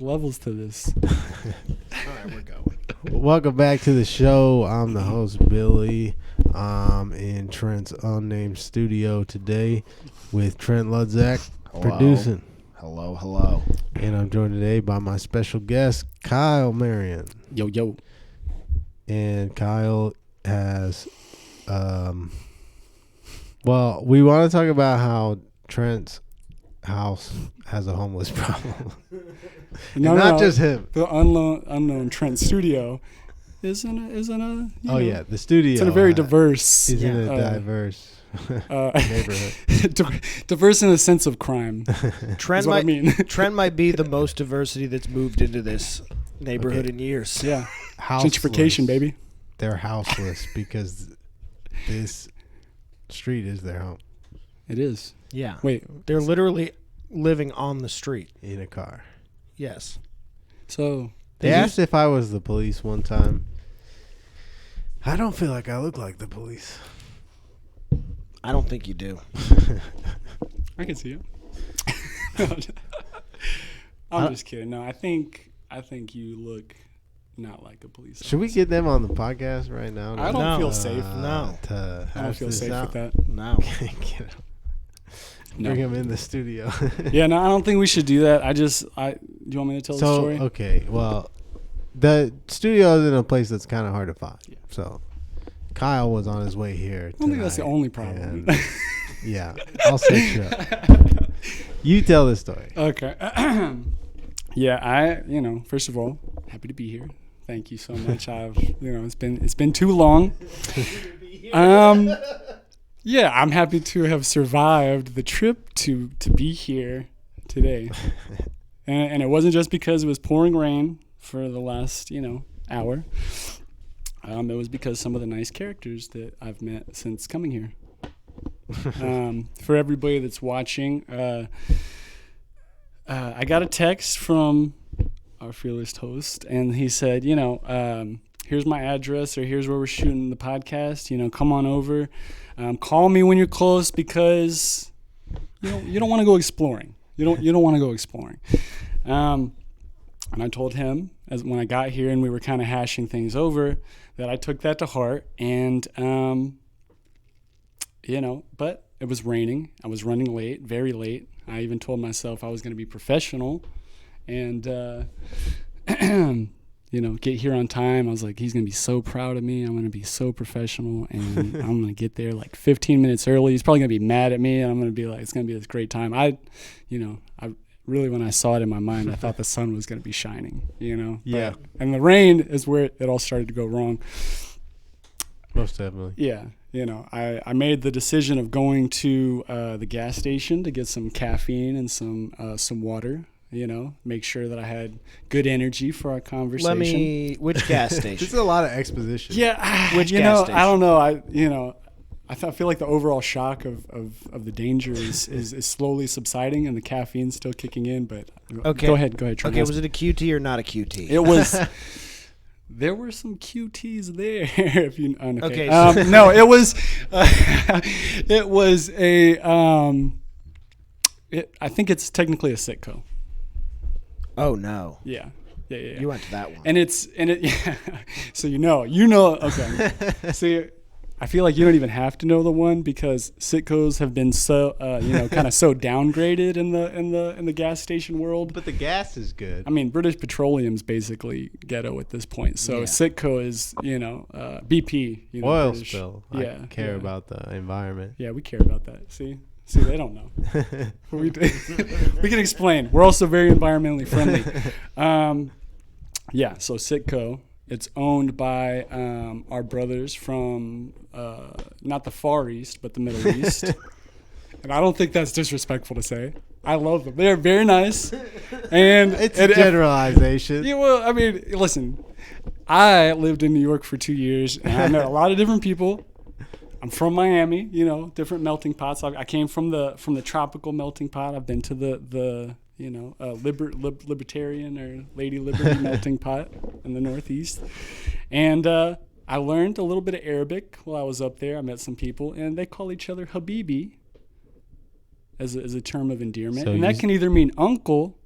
levels to this. All right, we're going. Welcome back to the show. I'm the host, Billy. I'm in Trent's Unnamed studio today with Trent Ludzack producing. Hello. And I'm joined today by my special guest, Kyle Marion. Yo. And Kyle has, well, we want to talk about how Trent's house has a homeless problem. Not just him. The unknown Trent studio is in a The studio. It's in a very diverse. Is in a diverse neighborhood. Diverse in the sense of crime. Trent might be the most diversity that's moved into this neighborhood in years. Yeah. Houseless. Gentrification, baby. They're houseless because this street is their home. It is. Yeah. Wait. They're literally living on the street. In a car. Yes. So they asked if I was the police one time. I don't feel like I look like the police. I don't think you do. I can see it. I'm just kidding. No, I think you look not like a police officer. Should we get them on the podcast right now? I don't feel safe. No. I don't feel safe with that. No. Bring them in the studio. Yeah, no, I don't think we should do that. Do you want me to tell the story? Okay, well, the studio is in a place that's kind of hard to find. Yeah. So Kyle was on his way here. I don't think that's the only problem. Yeah, I'll set you up. You tell the story. Okay. Yeah, first of all, happy to be here. Thank you so much. It's been too long. Yeah, I'm happy to have survived the trip to be here today. And it wasn't just because it was pouring rain for the last, hour. It was because some of the nice characters that I've met since coming here. For everybody that's watching, I got a text from our fearless host, and he said, here's my address, or here's where we're shooting the podcast. Come on over. Call me when you're close, because you don't want to go exploring. You don't want to go exploring. And I told him when I got here and we were kind of hashing things over that I took that to heart, and but it was raining. I was running late, very late. I even told myself I was going to be professional and get here on time. I was like, he's going to be so proud of me. I'm going to be so professional, and I'm going to get there like 15 minutes early. He's probably going to be mad at me, and I'm going to be like, it's going to be this great time. I really, when I saw it in my mind, I thought the sun was going to be shining, Yeah. And the rain is where it all started to go wrong. Most definitely. Yeah. I made the decision of going to the gas station to get some caffeine and some water. Make sure that I had good energy for our conversation. Which gas station? This is a lot of exposition. Yeah, which gas station? I don't know. I feel like the overall shock of the danger is slowly subsiding, and the caffeine's still kicking in. But okay, go ahead. Trent. Okay, was it a QT or not a QT? It was. There were some QTs there. If you okay. No, it was. It was a. I think it's technically a Sitco. Oh no. Yeah. You went to that one. And yeah. So okay. See, I feel like you don't even have to know the one, because Sitcos have been so kind of so downgraded in the gas station world. But the gas is good. I mean, British Petroleum's basically ghetto at this point. So yeah. Sitco is BP. Oil British. spill. Yeah. I care about the environment. Yeah, we care about that. See, they don't know. we can explain. We're also very environmentally friendly. Yeah, so Sitco. It's owned by our brothers from not the Far East, but the Middle East. And I don't think that's disrespectful to say. I love them. They're very nice. And it's a generalization. Yeah, well, I mean, listen, I lived in New York for 2 years, and I met a lot of different people. I'm from Miami, different melting pots. I came from the tropical melting pot. I've been to the libertarian or Lady Liberty melting pot in the Northeast. And I learned a little bit of Arabic while I was up there. I met some people, and they call each other Habibi as a term of endearment. So and that can either mean uncle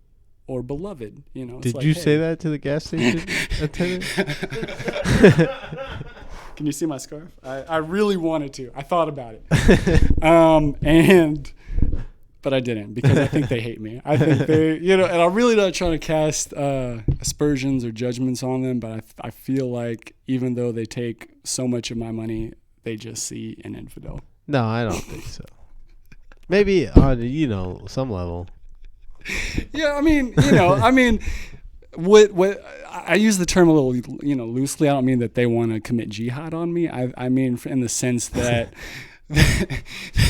or beloved. You know. It's Did like, you hey. say that to the gas station attendant? Can you see my scarf? I really wanted to. I thought about it. But I didn't, because I think they hate me. I think they, and I'm really not trying to cast aspersions or judgments on them, but I feel like even though they take so much of my money, they just see an infidel. No, I don't think so. Maybe on, some level. Yeah, I mean, what I use the term a little, loosely. I don't mean that they want to commit jihad on me. I mean in the sense that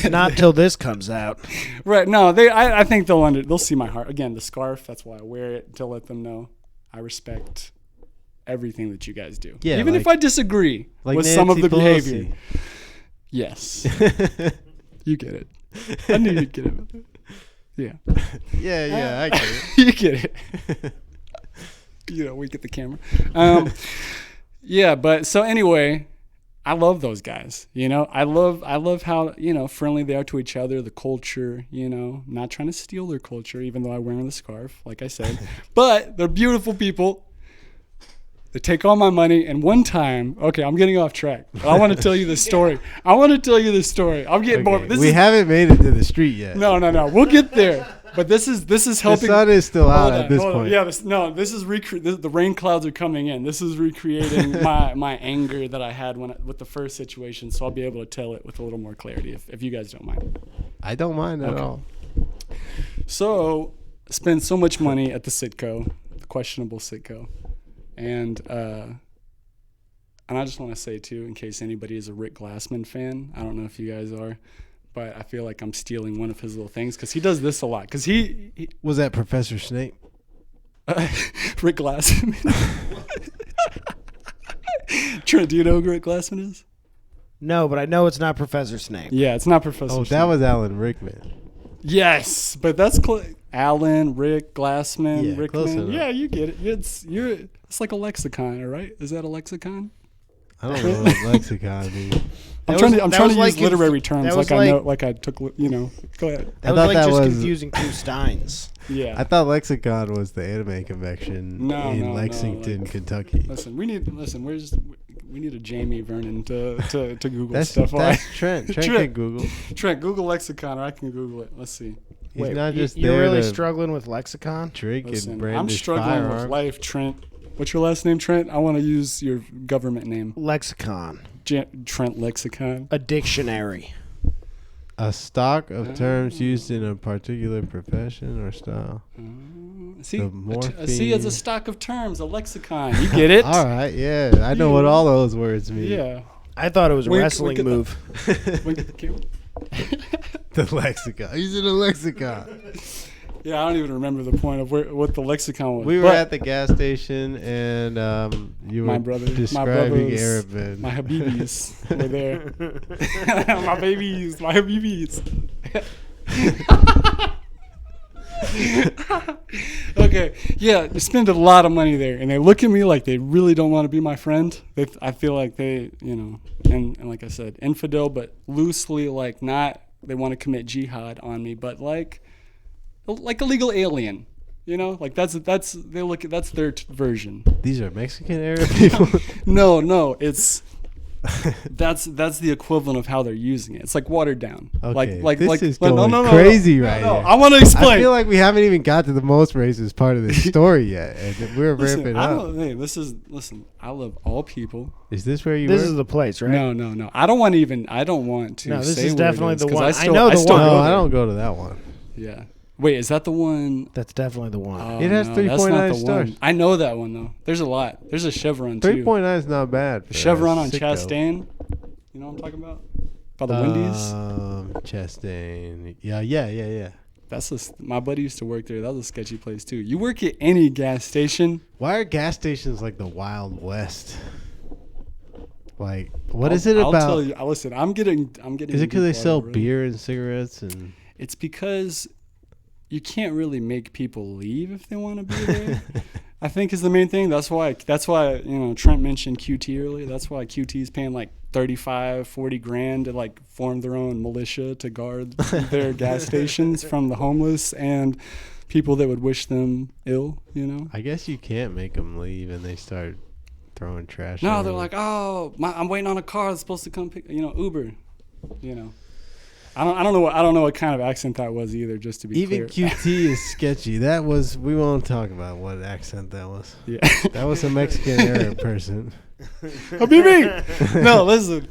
Not till this comes out. Right. No, I think they'll see my heart. Again, the scarf, that's why I wear it, to let them know I respect everything that you guys do. Yeah, even if I disagree with Nancy some of the Pelosi. behavior. Yes. You get it. I knew you'd get it. Yeah. Yeah, I get it. You get it. We get the camera. Yeah, but so anyway, I love those guys. I love how, friendly they are to each other, the culture, not trying to steal their culture, even though I wear the scarf, like I said. But they're beautiful people. They take all my money. And one time, okay, I'm getting off track. But I want to tell you this story. I'm getting more. We haven't made it to the street yet. No. We'll get there. But this is helping. The sun is still out at this point. Yeah, this is the rain clouds are coming in. This is recreating my anger that I had with the first situation, so I'll be able to tell it with a little more clarity if you guys don't mind. I don't mind at all. So, spend so much money at the Citgo, the questionable Citgo, and I just want to say too, in case anybody is a Rick Glassman fan, I don't know if you guys are. But I feel like I'm stealing one of his little things because he does this a lot. Because he was that Professor Snape? Rick Glassman. Trent, do you know who Rick Glassman is? No, but I know it's not Professor Snape. Yeah, it's not Professor Snape. That was Alan Rickman. Yes, but that's Alan, Rick, Glassman, yeah, Rickman. Yeah, you get it. It's like a lexicon, all right? Is that a lexicon? I don't know what lexicon means. I'm trying to use literary terms like I took. Go ahead. That was like confusing two Steins. Yeah. I thought lexicon was the anime convention in Lexington, Kentucky. Listen, we need a Jamie Vernon to Google stuff. That's Trent. Trent can Google. Trent, Google lexicon, or I can Google it. Let's see. He's not just you're there really to drink lexicon? Drink and brandish I'm struggling firearms. with life, Trent. What's your last name, Trent? I want to use your government name. Lexicon. Trent Lexicon. A dictionary. A stock of terms used in a particular profession or style. See, it's a stock of terms, a lexicon. You get it? All right, yeah. I know what all those words mean. Yeah. I thought it was a wrestling move. The lexicon. Using a lexicon. Yeah, I don't even remember the point of what the lexicon was. We were at the gas station, and you were describing Arab. My Habibis were there. My babies, my Habibis. Okay, yeah, they spend a lot of money there, and they look at me like they really don't want to be my friend. I feel like they, and like I said, infidel, but loosely like not. They want to commit jihad on me, but like a legal alien, like that's their version. These are Mexican Arab people. No, it's that's the equivalent of how they're using it. It's like watered down. Okay, this is going crazy right now. I want to explain. I feel like we haven't even got to the most racist part of the story yet, and we're ramping up. Listen. I love all people. Is this where you? This is the place, right? No. I don't want to. No, this is definitely the one. I know the one. No, I don't go to that one. Yeah. Wait, is that the one? That's definitely the one. It has 3.9 stars. I know that one though. There's a lot. There's a Chevron too. 3.9 is not bad. Chevron on Chastain. You know what I'm talking about? By the Wendy's. Chastain. Yeah. My buddy used to work there. That was a sketchy place too. You work at any gas station. Why are gas stations like the Wild West? Like, what is it about? I'll tell you. Listen, I'm getting. Is it because they sell beer and cigarettes and? It's because you can't really make people leave if they want to be there. I think is the main thing. That's why Trent mentioned QT earlier. That's why QT is paying like $35-40 to like form their own militia to guard their gas stations from the homeless. And people that would wish them ill, you know? I guess you can't make them leave and they start throwing trash. No, they're everywhere. like, oh, I'm waiting on a car that's supposed to come pick, Uber, you know. I don't know what kind of accent that was either, just to be even clear. QT is sketchy. We won't talk about what accent that was. Yeah. That was a Mexican Arab person. Habibi! No, listen.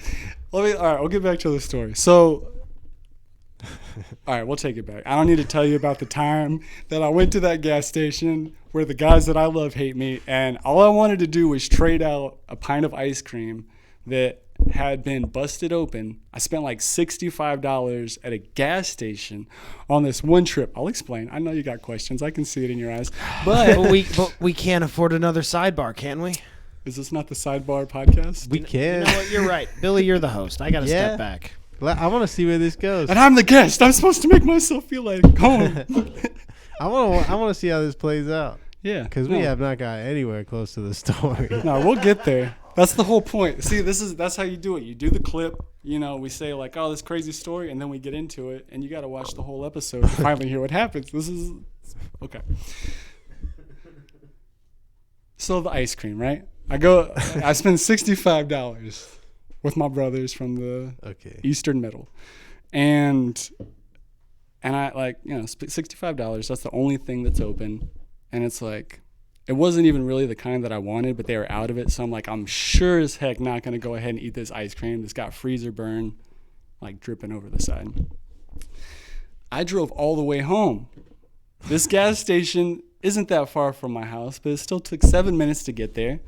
All right, we'll get back to the story. So, all right, we'll take it back. I don't need to tell you about the time that I went to that gas station where the guys that I love hate me, and all I wanted to do was trade out a pint of ice cream that had been busted open. I spent like $65 at a gas station on this one trip. I'll explain. I know you got questions. I can see it in your eyes. But But we can't afford another sidebar, can we? is this not the Sidebar podcast? We can. You know what? You're right. Billy, you're the host. I got to Yeah. step back. I want to see where this goes. And I'm the guest. I'm supposed to make myself feel like home. I want to see how this plays out Yeah. because we have not got anywhere close to the story. No, we'll get there. That's the whole point. See, that's how you do it. You do the clip, we say like, oh, this crazy story, and then we get into it, and you got to watch the whole episode to finally hear what happens. This is okay. So the ice cream, right? I spend $65 with my brothers from the Okay. Eastern Middle, and I $65. That's the only thing that's open, and it's like. It wasn't even really the kind that I wanted, but they were out of it. So I'm like, I'm sure as heck not going to go ahead and eat this ice cream that's got freezer burn, like dripping over the side. I drove all the way home. This gas station isn't that far from my house, but it still took 7 minutes to get there.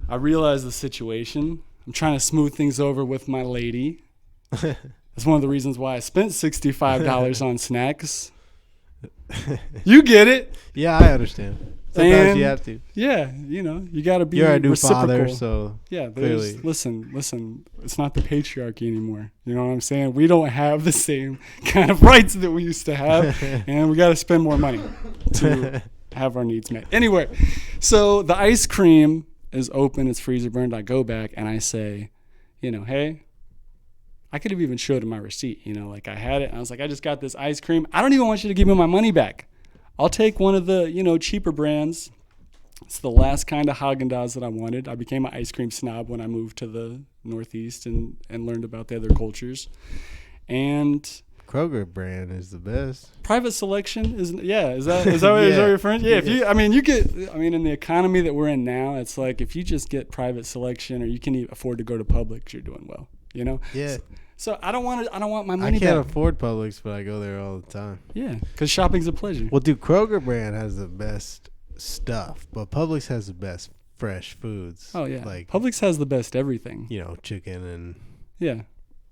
I realized the situation. I'm trying to smooth things over with my lady. That's one of the reasons why I spent $65 on snacks. You get it. Yeah, I understand. Sometimes And you have to. Yeah, you got to be You're a new reciprocal. father, so Yeah, clearly. listen, it's not the patriarchy anymore. You know what I'm saying? We don't have the same kind of rights that we used to have, and we got to spend more money to have our needs met. Anyway, so the ice cream is open, it's freezer burned. I go back and I say, hey, I could have even showed him my receipt, like I had it. And I was like, I just got this ice cream. I don't even want you to give me my money back. I'll take one of the, cheaper brands. It's the last kind of Haagen-Dazs that I wanted. I became an ice cream snob when I moved to the Northeast and learned about the other cultures. And Kroger brand is the best. private selection is that what you're referring to? Yeah, if in the economy that we're in now, it's like if you just get private selection or you can afford to go to Publix, you're doing well. Yeah. So I don't want my I money can't back. afford Publix, but I go there all the time. Yeah, because shopping's a pleasure. Well, dude, Kroger brand has the best stuff, but Publix has the best fresh foods. Oh yeah, Like, Publix has the best everything. chicken and Yeah,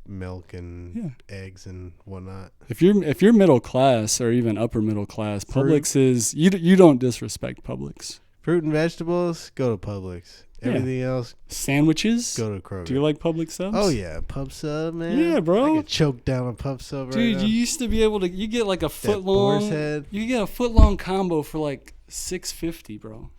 milk and eggs and whatnot. if you're middle class or even upper middle class, Publix is you don't disrespect Publix. Fruit and vegetables, go to Publix. Yeah. Everything else, Sandwiches. go to Kroger. Do you like Publix subs? Oh yeah, pub sub, man. Yeah, bro. I could choke down a pub sub right Dude, now. you used to be able to. You get like a foot boar's long. head. You get a foot long combo for like $6.50, bro.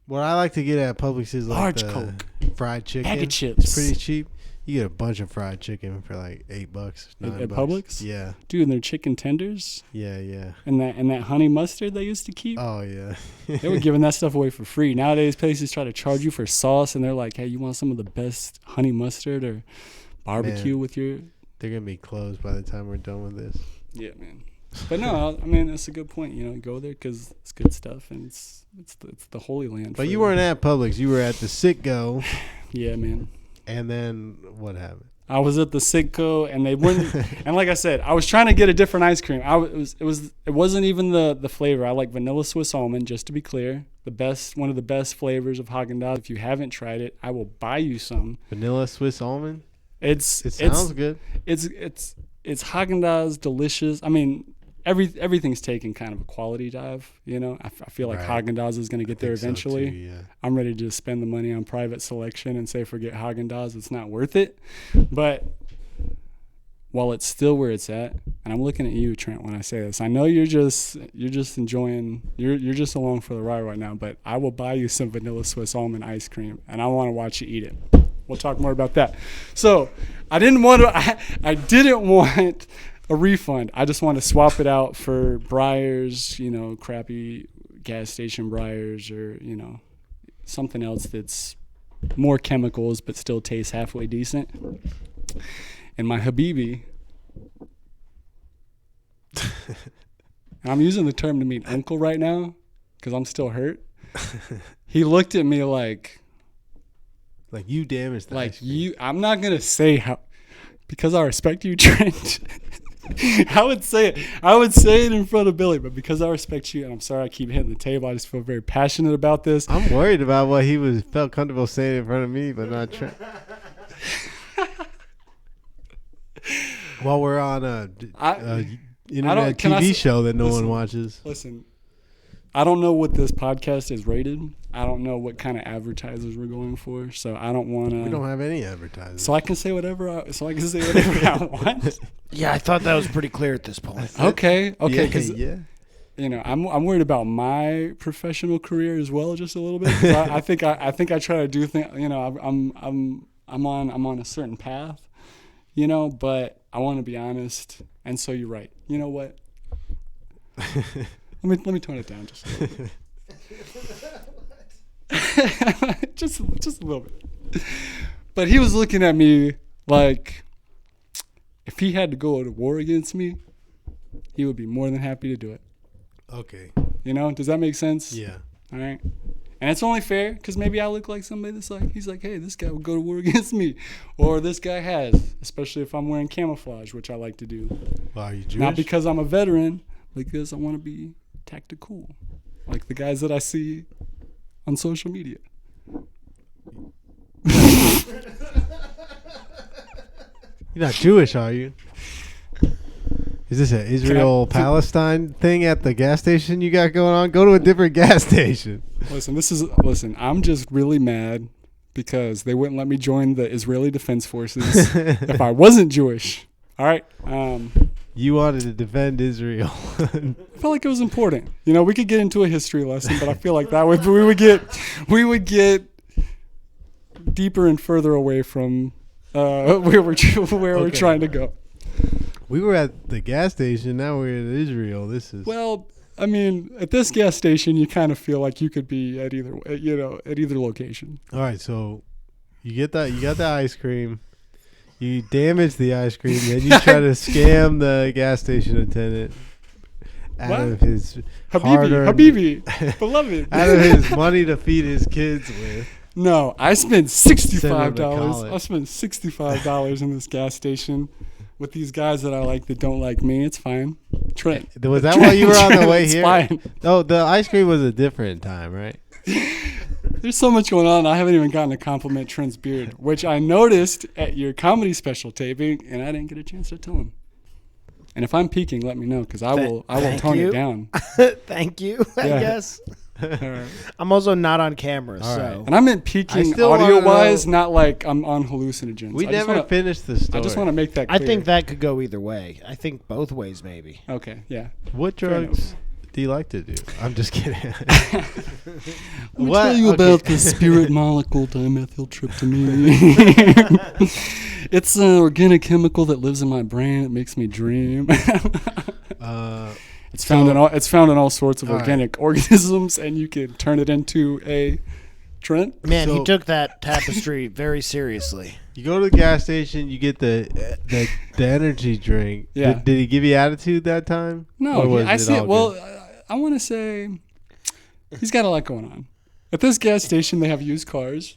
What I like to get at Publix is like Large the Coke. fried chicken. Bag of chips. It's pretty cheap. You get a bunch of fried chicken for like $8, $9. At Publix? Yeah, Dude, and their chicken tenders yeah. and that honey mustard they used to keep. Oh yeah. They were giving that stuff away for free. Nowadays, places try to charge you for sauce, and they're like, "Hey, you want some of the best honey mustard or barbecue Man. with your?" They're gonna be closed by the time we're done with this. Yeah, man. But no, I mean that's a good point. Go there because it's good stuff, and it's the Holy Land. But for- you weren't at Publix. You were at the Sit-Go, Yeah, man. and then what happened? I was at the Sitco, and they wouldn't. And like I said, I was trying to get a different ice cream. It wasn't even the flavor. I like vanilla Swiss almond, just to be clear. One of the best flavors of Haagen-Dazs. If you haven't tried it, I will buy you some. Vanilla Swiss almond. It Sounds good. It's Haagen-Dazs delicious. I mean, everything's taking kind of a quality dive. I feel like Right. Haagen-Dazs is going to get there Think so, eventually. too, yeah. I'm ready to spend the money on private selection and say forget Haagen-Dazs. It's not worth it. But while it's still where it's at, and I'm looking at you, Trent, when I say this, I know you're just enjoying. You're just along for the ride right now. But I will buy you some vanilla Swiss almond ice cream, and I want to watch you eat it. We'll talk more about that. So I didn't want a refund. I just want to swap it out for Breyers, crappy gas station Breyers, or something else that's more chemicals but still tastes halfway decent. And my Habibi, and I'm using the term to mean uncle right now because I'm still hurt. He looked at me like you damaged the ice cream. I'm not gonna say how, because I respect you, Trent. I would say it in front of Billy, but because I respect you, and I'm sorry I keep hitting the table, I just feel very passionate about this. I'm worried about what he felt comfortable saying in front of me, but not Trent. While we're on a internet TV show that no one watches. Listen, I don't know what this podcast is rated. I don't know what kind of advertisers we're going for, so I don't want to. We don't have any advertisers, so I can say whatever I want. Yeah, I thought that was pretty clear at this point. Okay, because yeah. I'm worried about my professional career as well, just a little bit. I think I try to do things. I'm on a certain path, but I want to be honest. And so you're right. You know what? Let me tone it down just a little bit. just a little bit. But he was looking at me like if he had to go to war against me, he would be more than happy to do it. Okay. Does that make sense? Yeah. All right. And it's only fair because maybe I look like somebody that's like, he's like, hey, this guy would go to war against me. Or this guy has, especially if I'm wearing camouflage, which I like to do. Well, are you Jewish? Not because I'm a veteran, because I want to be tactical, like the guys that I see on social media. You're not Jewish, are you? Is this an Israel-Palestine thing at the gas station you got going on? Go to a different gas station. Listen, I'm just really mad because they wouldn't let me join the Israeli Defense Forces if I wasn't Jewish. All right. You wanted to defend Israel. I felt like it was important. We could get into a history lesson, but I feel like that way we would get deeper and further away from where we're trying to go. We were at the gas station. Now we're in Israel. Well, I mean, at this gas station, you kind of feel like you could be at either location. All right, so you got the ice cream. You damage the ice cream, then you try to scam the gas station attendant out of his Habibi, beloved, out of his money to feed his kids with. No, I spent $65. college. I spent $65 in this gas station with these guys that I like that don't like me. It's fine. Trent. Was that why you were on the way it's here? Fine. No, the ice cream was a different time, right? There's so much going on. I haven't even gotten to compliment Trent's beard, which I noticed at your comedy special taping, and I didn't get a chance to tell him. And if I'm peeking, let me know, because I will tone it down. Thank you, I guess. Right. I'm also not on camera, All so. right. And I meant peeking audio-wise, not like I'm on hallucinogens. We never finished the story. I just want to make that clear. I think that could go either way. I think both ways, maybe. Okay, yeah. What drugs do you like to do? I'm just kidding. Let me tell you about the spirit molecule dimethyltryptamine. It's an organic chemical that lives in my brain. It makes me dream. It's found in all sorts of organic organisms, and you can turn it into a Trent. Man, he took that tapestry very seriously. You go to the gas station, you get the energy drink. Yeah. Did he give you attitude that time? No, I see it. Well, I want to say he's got a lot going on. At this gas station, they have used cars.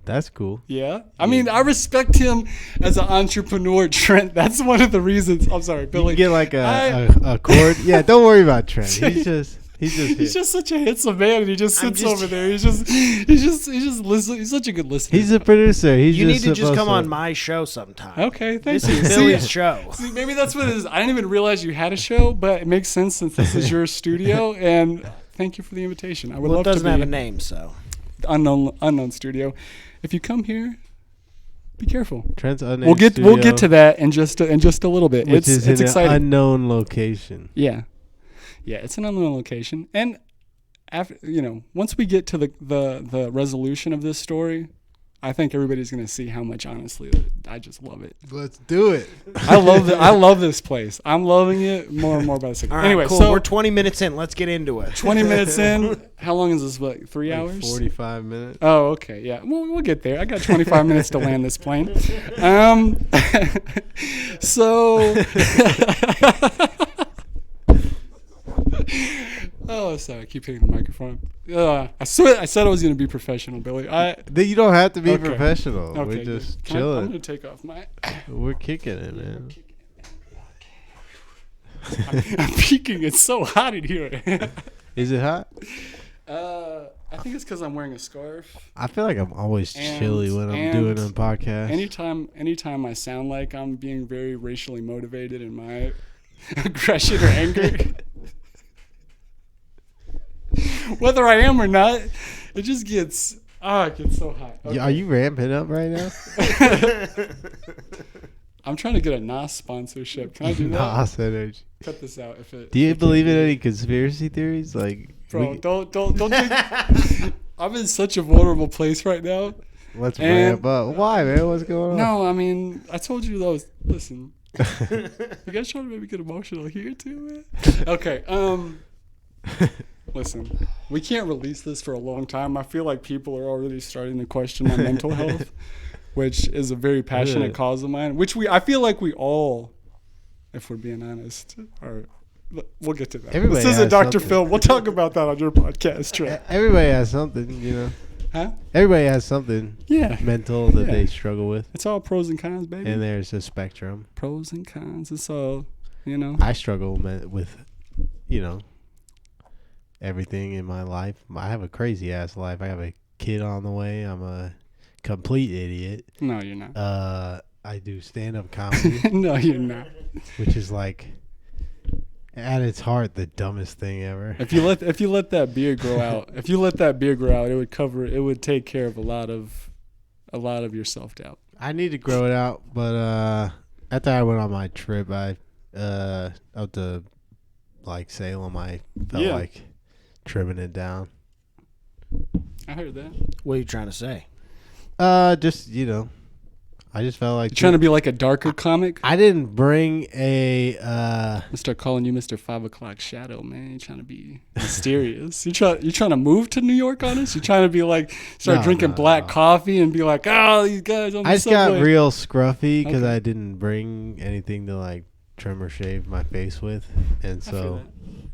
That's cool. Yeah. I mean, I respect him as an entrepreneur, Trent. That's one of the reasons. I'm sorry, Billy. You get like a cord. Yeah, don't worry about Trent. He's just such a handsome man, and he just sits over there. He's just listen. He's such a good listener. He's a producer. You need to just come on my show sometime. Okay, thank you. you. This is Billy's show. See, maybe that's what it is. I didn't even realize you had a show, but it makes sense since this is your studio. And thank you for the invitation. I would love to be. It doesn't have a name, so unknown studio. If you come here, be careful. Trent's Unnamed We'll get studio, to that in just a little bit. Which is in exciting. An unknown location. Yeah, it's an unknown location, and after once we get to the resolution of this story, I think everybody's gonna see how much, honestly, I just love it. Let's do it. I love this place. I'm loving it more and more by the second. All right, Anyway, cool. so We're 20 minutes in. Let's get into it. 20 minutes in. How long is this? What, 3 hours? 45 minutes. Oh, okay. Yeah. We'll get there. I got 25 minutes to land this plane. So. Oh, sorry. I keep hitting the microphone. I said I was going to be professional, Billy. You don't have to be Okay. professional. Okay, We're just good. I'm chilling. going to take off my. We're kicking it, man. I'm peeking. It's so hot in here. Is it hot? I think it's because I'm wearing a scarf. I feel like I'm always And- chilly when I'm and doing a podcast. Anytime I sound like I'm being very racially motivated in my aggression or anger, whether I am or not, it just gets it gets so hot. Okay. Are you ramping up right now? I'm trying to get a NOS sponsorship. Can I do that? Nos energy. Cut this out if it. Do you if it believe in can't be- any conspiracy theories? Like, Bro, don't think. I'm in such a vulnerable place right now. let's And- ramp up. Why, man? What's going on? No, I mean, I told you those. Listen, you guys trying to make me get emotional here too, man? Okay. Listen, we can't release this for a long time. I feel like people are already starting to question my mental health, which is a very passionate Really? cause of mine. I feel like we all, if we're being honest, are. We'll get to that. Everybody This isn't has Dr. something. Phil. We'll talk about that on your podcast, Trent. Everybody has something, you know. Huh? Everybody has something Yeah. mental that Yeah. they struggle with, It's all pros and cons, baby. and there's a spectrum. Pros and cons. It's all, you know. I struggle with, you know, everything in my life. I have a crazy ass life. I have a kid on the way. I'm a complete idiot. No, you're not. I do stand up comedy, No, you're not. which is like at its heart the dumbest thing ever. If you let that beard grow out, it would take care of a lot of your self doubt. I need to grow it out, but after I went on my trip, out to like Salem, I felt Yeah. like trimming it down. I heard that. What are you trying to say? Just, you know, I just felt like You're trying to be like a darker comic. I didn't bring a I start calling you Mr. 5 O'clock Shadow, man. You're trying to be mysterious. You trying to move to New York on us? You're trying to be like start No, drinking no, black no. coffee and be like, oh, these guys on the I just got subway. real scruffy because Okay. I didn't bring anything to like trim or shave my face with, and I feel so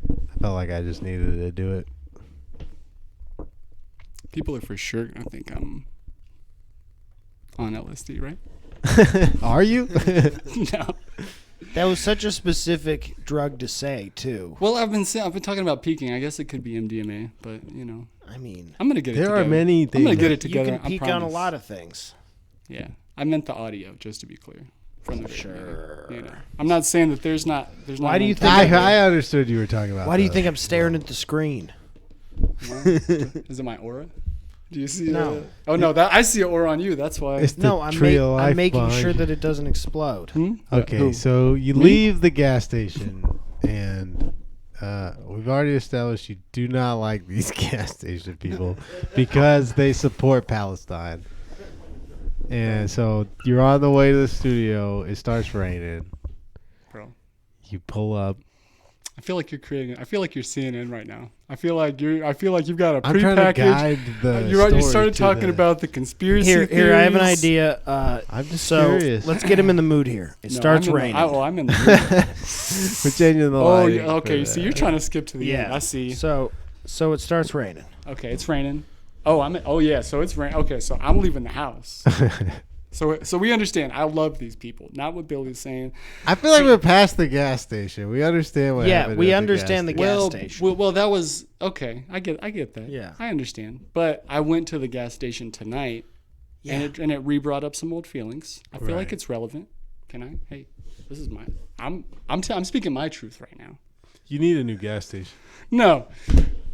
that. I felt like I just needed to do it. People are for sure gonna think I'm on LSD, right? Are you? No. That was such a specific drug to say, too. Well, I've been talking about peaking. I guess it could be MDMA, but you know, I mean, I'm gonna get it. There together. are many I'm gonna things. get it you together. can peak I on a promise. lot of things. Yeah, I meant the audio, just to be clear. From the very Sure. beginning, you know, I'm not saying that there's not. Why do you mental- think I understood you were talking about. Why do you that. think I'm staring at the screen? Is it my aura? Do you see? No. Oh no, that I see an aura on you. That's why. It's the No, tree of I'm life making behind sure you. that it doesn't explode. Hmm? Okay, Who? so you Me? leave the gas station, and we've already established you do not like these gas station people because they support Palestine. And so you're on the way to the studio. It starts raining. Bro, You pull up. I feel like you're creating. I feel like you're CNN right now. I feel like you've got a I'm trying to prepackaged. guide the. You story started to talking the- about the conspiracy Here, I have an theories. idea. I'm just So curious. let's get him in the mood here. It No, starts I'm in raining. I'm in the mood. We're changing the Oh, lighting yeah, for okay. So that. you're trying to skip to the yeah. end. I see. So it starts raining. Okay, it's raining. Oh, yeah. So it's rain. Okay, so I'm leaving the house. So we understand. I love these people. Not what Billy's saying. I feel like we're past the gas station. We understand what Yeah, happened. we at understand the gas gas Well, station. well, that was okay. I get that. Yeah. I understand. But I went to the gas station tonight, Yeah. and it re-brought up some old feelings. I feel like Right. it's relevant. Can I? Hey, this is my. I'm speaking my truth right now. You need a new gas station. No.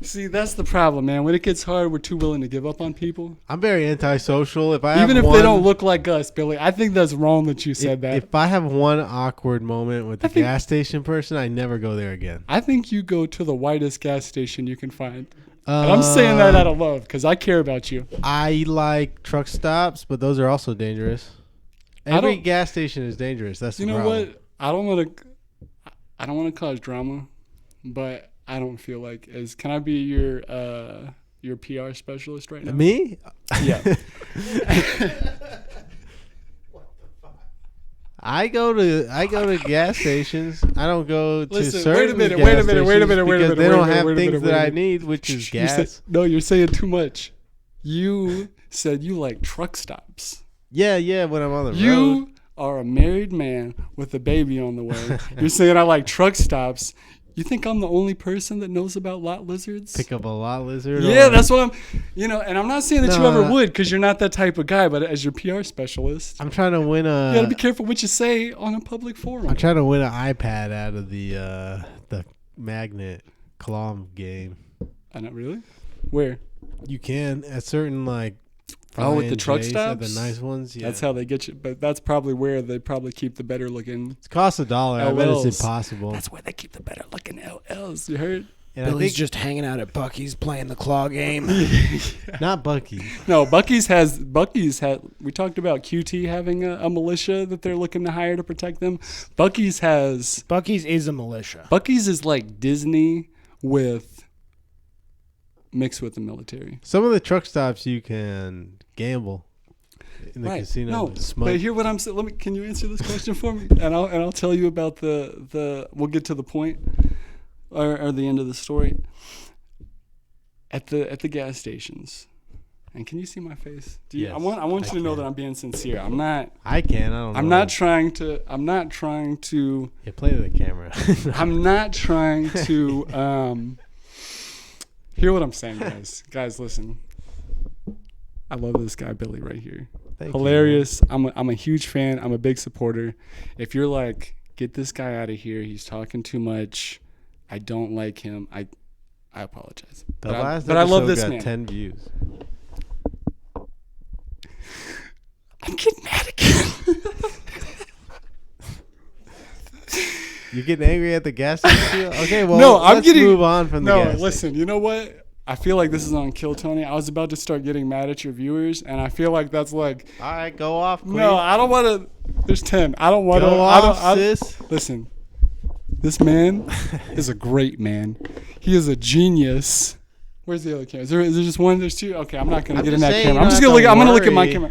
See, that's the problem, man. When it gets hard, we're too willing to give up on people. I'm very antisocial. If I Even have if one, they don't look like us, Billy. I think that's wrong that you said that. If I have one awkward moment with the think- gas station person, I never go there again. I think you go to the whitest gas station you can find. And I'm saying that out of love because I care about you. I like truck stops, but those are also dangerous. Every gas station is dangerous. That's the problem. You know what? I don't want to cause drama, but I don't feel like can I be your PR specialist right now? Me? Yeah. I go to gas stations. I don't go to Listen, certain wait a minute, because they don't have things that I need, which is gas. You're saying too much. You said you like truck stops. Yeah, when I'm on the road. You are a married man with a baby on the way. You're saying I like truck stops. You think I'm the only person that knows about lot lizards? Pick up a lot lizard? Yeah, that's what and I'm not saying that you ever would because you're not that type of guy, but as your PR specialist, I'm trying to win you got to be careful what you say on a public forum. I'm trying to win an iPad out of the magnet claw game. Not really? Where? You can at certain with the truck stops? The nice ones, yeah. That's how they get you. But that's probably where they probably keep the better looking. It costs $1. I bet LLs. it's impossible. That's where they keep the better looking LLs. You heard? And Billy's just hanging out at Bucky's playing the claw game. Not Bucky. No, Bucky's had. We talked about QT having a militia that they're looking to hire to protect them. Bucky's is a militia. Bucky's is like Disney mixed with the military. Some of the truck stops you can gamble in the casino. No, but hear what I'm saying. Can you answer this question for me? And I'll tell you about the. We'll get to the point, or the end of the story. At the gas stations, and can you see my face? Yes, I want you to know that I'm being sincere. I'm not. I can. I don't know. I'm not trying to. Yeah, play to the camera. I'm not trying to. Hear what I'm saying, guys. Guys, listen. I love this guy, Billy, right here. Hilarious. I'm a huge fan. I'm a big supporter. If you're like, get this guy out of here. He's talking too much. I don't like him. I apologize. But I love this got man. 10 views. I'm getting mad again. You're getting angry at the gas station? Okay, well, no, let's move on from the gas station. Listen, you know what? I feel like this is on Kill Tony. I was about to start getting mad at your viewers, and I feel like that's like... All right, go off, queen. No, I don't want to... There's 10. I don't want to... Go off, sis. Listen, this man is a great man. He is a genius. Where's the other camera? Is there just one? There's two? Okay, I'm not going to get in that camera. I'm just going to look... I'm going to look at my camera.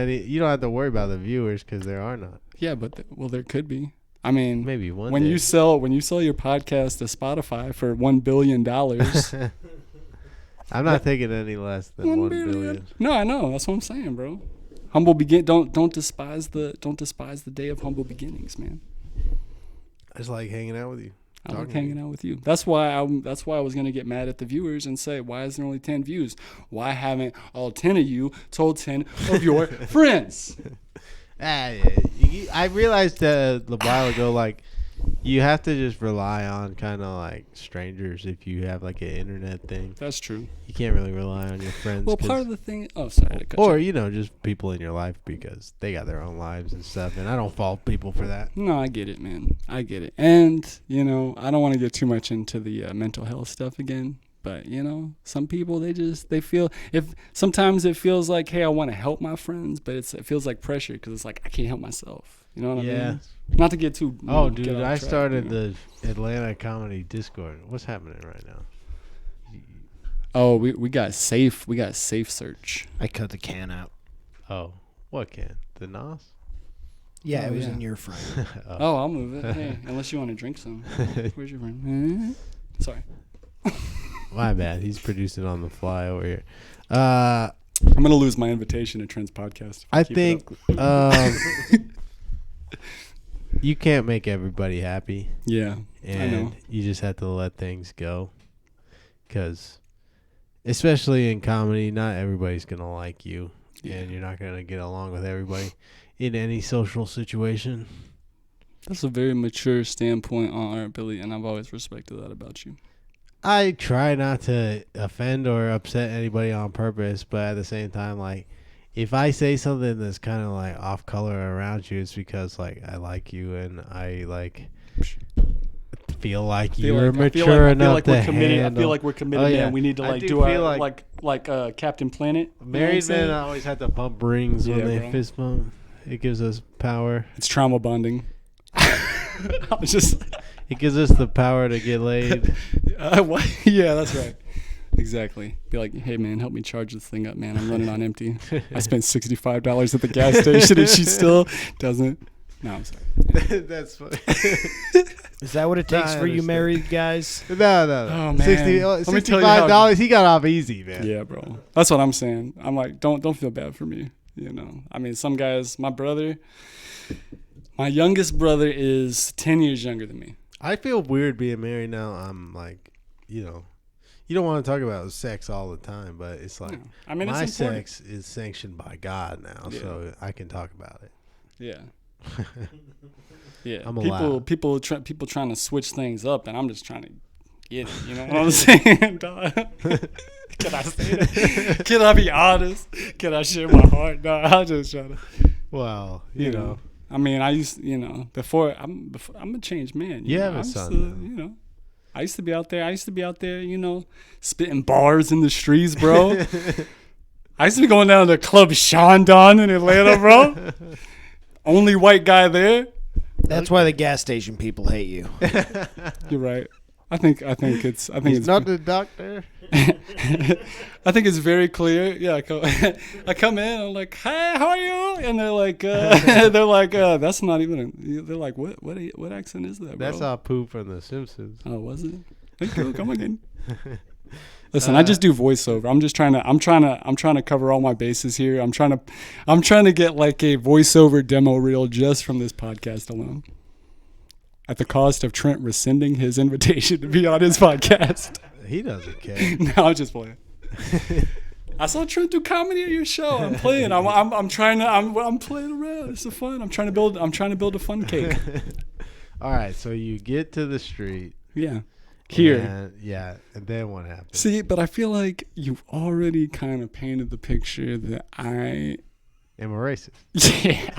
You don't have to worry about the viewers because there are none. Yeah, but... there could be. I mean, maybe one when day. you sell your podcast to Spotify for $1 billion. I'm not taking any less than $1 billion. No, I know. That's what I'm saying, bro. Don't despise the day of humble beginnings, man. I just like hanging out with you. I like hanging out with you. That's why I was gonna get mad at the viewers and say, why is there only 10 views? Why haven't all 10 of you told 10 of your friends? I realized a while ago, you have to just rely on kind of like strangers if you have like an internet thing. That's true. You can't really rely on your friends. Well, part of the thing. Oh, sorry. Or just people in your life because they got their own lives and stuff, and I don't fault people for that. No, I get it, man. I get it, and I don't want to get too much into the mental health stuff again. But some people they feel sometimes it feels like, hey, I want to help my friends, but it feels like pressure because it's like I can't help myself. You know what I mean? Not to get too. Dude, I started the Atlanta Comedy Discord. What's happening right now? Oh, we got safe. We got safe search. I cut the can out. Oh, what can? The NOS? Yeah, it was in your frame. Oh, I'll move it. Hey, unless you want to drink some. Where's your friend? Sorry. My bad. He's producing on the fly over here. I'm gonna lose my invitation to Trent's podcast. I think you can't make everybody happy. Yeah, and I know. You just have to let things go, because especially in comedy, not everybody's gonna like you, and you're not gonna get along with everybody in any social situation. That's a very mature standpoint on art, Billy, and I've always respected that about you. I try not to offend or upset anybody on purpose, but at the same time, if I say something that's kind of off color around you, it's because I like you and I feel like I feel you're like- I feel mature like- I feel enough like to we're committed. I handle. feel like we're committed, Oh, yeah. man. We need to I like do do our feel like Captain Planet. You know what I'm Married men saying? always have to bump rings when Yeah, they bro. fist bump. It gives us power. It's trauma bonding. I was just. It gives us the power to get laid. What? Yeah, that's right. Exactly. Be like, hey man, help me charge this thing up, man. I'm running on empty. I spent $65 at the gas station, and she still doesn't. No, I'm sorry. That's funny. Is that what it No, takes I for you understand. married guys? No. Oh, man. Let me tell you how- $65. He got off easy, man. Yeah, bro. That's what I'm saying. I'm like, don't feel bad for me. You know, I mean, some guys. My youngest brother is 10 years younger than me. I feel weird being married now. I'm like, you don't want to talk about sex all the time, but it's like I mean, my it's important. sex is sanctioned by God now, Yeah. so I can talk about it. Yeah. Yeah. I'm allowed. People trying to switch things up, and I'm just trying to get it. You know what I'm saying, dog? Can I say it? Can I be honest? Can I share my heart? No, I'm just trying to. Well, You know. I mean, I used, before I'm a changed man. You know? have a I used son, to, though. I used to be out there, spitting bars in the streets, bro. I used to be going down to Club Shandon in Atlanta, bro. Only white guy there. That's why the gas station people hate you. You're right. I think He's it's not the doctor. I think it's very clear. Yeah, I come in. I'm like, "Hey, how are you?" And they're like, "That's not even." They're like, "What accent is that, bro?" That's all poop from The Simpsons. Oh, was it? Thank you. Come again. Listen, I just do voiceover. I'm trying to cover all my bases here. I'm trying to get like a voiceover demo reel just from this podcast alone. At the cost of Trent rescinding his invitation to be on his podcast. He doesn't care. No, I'm just playing. I saw Trent do comedy at your show. I'm playing. I'm playing around. It's so fun. I'm trying to build a fun cake. All right, so you get to the street. Yeah. Here. And then what happens? See, but I feel like you've already kind of painted the picture that I am a racist. Yeah.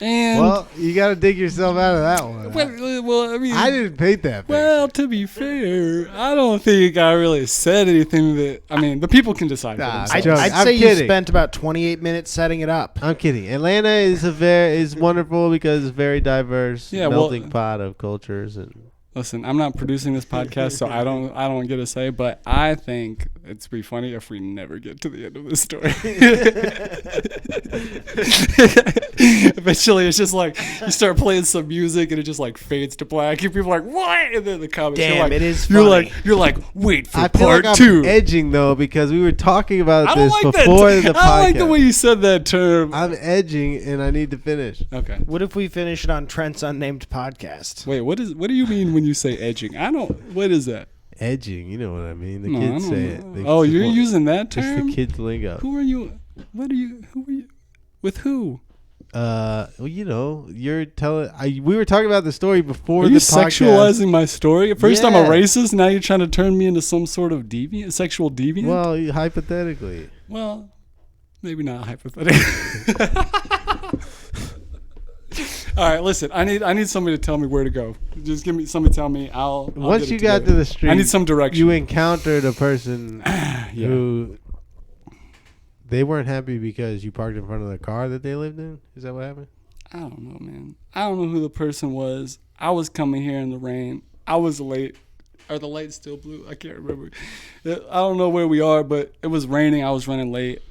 And Well, you got to dig yourself out of that one. well, I mean, I didn't paint that picture. well, to be fair, I don't think I really said anything that. I mean, the people can decide for Nah, themselves. joking. I'd I'm say you kidding. spent about 28 minutes setting it up. I'm kidding. Atlanta is wonderful because it's very diverse, Yeah, well- melting pot of cultures and. Listen, I'm not producing this podcast, so I don't get a say. But I think it's pretty funny if we never get to the end of this story. Eventually, it's just like you start playing some music and it just like fades to black. And people are like, "What?" And then the comments, Damn, you're like, it is You're like, wait for I feel part like I'm two. edging though because we were talking about I don't this like before that. the podcast. I don't like the way you said that term. I'm edging and I need to finish. Okay. What if we finish it on Trent's Unnamed podcast? Wait, what do you mean when you say edging? What is that? Edging, you know what I mean? The No, kids I say don't it. know. Oh, you're using that It's term? the kids lingo. Who are you? Who are you? With who? Well, you're telling. We were talking about the story before Are the you podcast. sexualizing my story? At first I'm a Yeah. racist, now you're trying to turn me into some sort of sexual deviant? Well, hypothetically. Well, maybe not hypothetically. All right, listen. I need somebody to tell me where to go. Just give me somebody. Tell me. I'll Once get you it got together. to the street, I need some direction. You encountered a person Yeah. who they weren't happy because you parked in front of the car that they lived in. Is that what happened? I don't know, man. I don't know who the person was. I was coming here in the rain. I was late. Are the lights still blue? I can't remember. I don't know where we are, but it was raining. I was running late.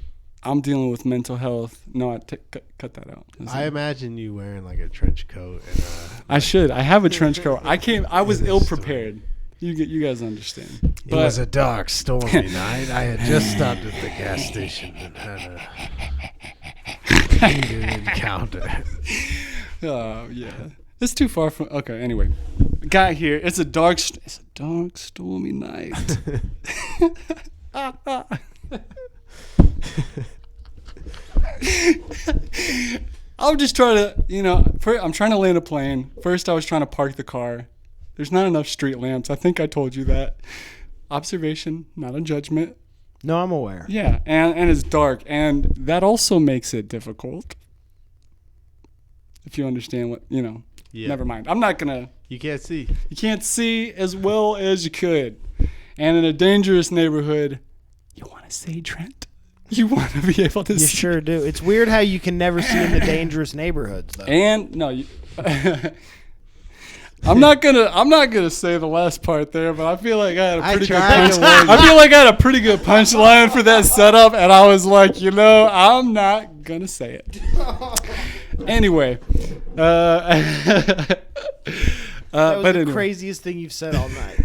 I'm dealing with mental health. No, cut that out. I imagine you wearing like a trench coat. And I should. I have a trench coat. I was ill prepared. You guys understand. it was a dark, stormy night. I had just stopped at the gas station and had a heated encounter. Oh yeah, it's too far from. Okay, anyway, got here. It's a dark, stormy night. I'm just trying to, I'm trying to land a plane. First, I was trying to park the car. There's not enough street lamps. I think I told you that. Observation, not a judgment. No, I'm aware. Yeah, and it's dark, and that also makes it difficult. If you understand what, Yeah. Never mind. I'm not gonna. You can't see. You can't see as well as you could, and in a dangerous neighborhood, you want to see, Trent. You want to be able to You see. sure do. It's weird how you can never see in the dangerous neighborhoods, though. And no, I'm not gonna say the last part there, but I feel like I had a pretty good punch. I feel like I had a pretty good punchline for that setup, and I was like, I'm not gonna say it. Anyway, that was but the anyway. craziest thing you've said all night.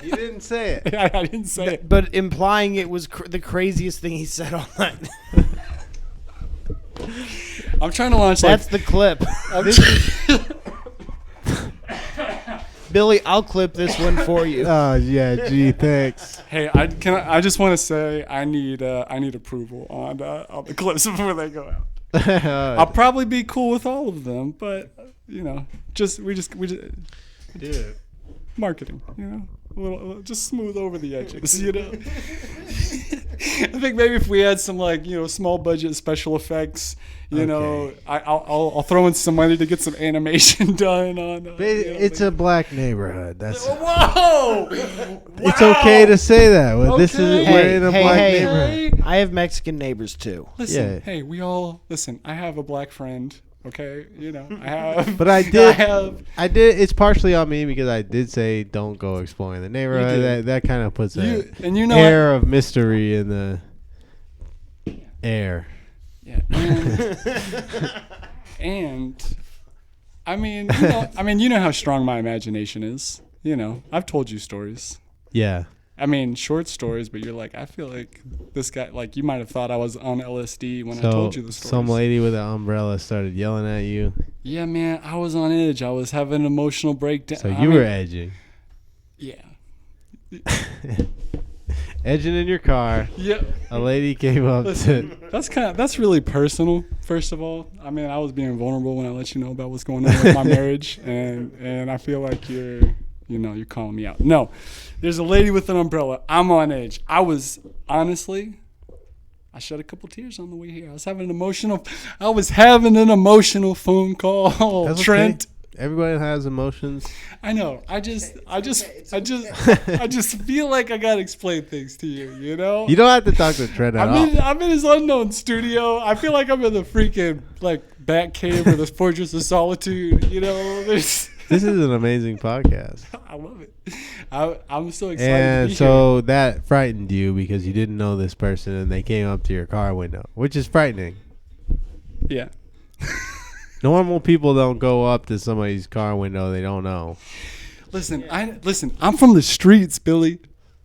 You didn't say it. I didn't say it. But implying it was the craziest thing he said all night. I'm trying to launch. That's the clip. Billy, I'll clip this one for you. Oh yeah, gee, thanks. Hey, I just want to say I need approval on the clips before they go out. I'll probably be cool with all of them, but we just do it. Marketing, a little, just smooth over the edges, I think maybe if we had some small budget special effects, I'll throw in some money to get some animation done on. It's a black neighborhood. That's whoa. It's okay to say that. Well, This is we're in a black hey. neighborhood. I have Mexican neighbors too. Listen, Yeah. hey, we all listen. I have a black friend. Okay, I have. But I did. I have. I did. It's partially on me because I did say don't go exploring the neighborhood. That kind of puts a air of mystery in the air. Yeah. And I mean, you know how strong my imagination is. I've told you stories. Yeah. I mean, short stories, but you're like, I feel like this guy, you might have thought I was on LSD when I told you the stories. Some lady with an umbrella started yelling at you. Yeah, man, I was on edge. I was having an emotional breakdown. So you were edging. Yeah. Edging in your car. Yeah. A lady came up Listen, that's really personal, first of all. I mean, I was being vulnerable when I let you know about what's going on with my marriage, and I feel like you're calling me out. No. There's a lady with an umbrella. I'm on edge. I was honestly, I shed a couple tears on the way here. I was having an emotional phone call. That's Trent. Okay. Everybody has emotions. I know. I just feel like I gotta explain things to you. You don't have to talk to Trent at all. I'm in his unknown studio. I feel like I'm in the freaking Bat Cave or the Fortress of Solitude. There's. This is an amazing podcast. I love it. I'm so excited. And to be so that frightened you because you didn't know this person and they came up to your car window, which is frightening. here. Yeah. Normal people don't go up to somebody's car window they don't know. Listen, I'm from the streets, Billy,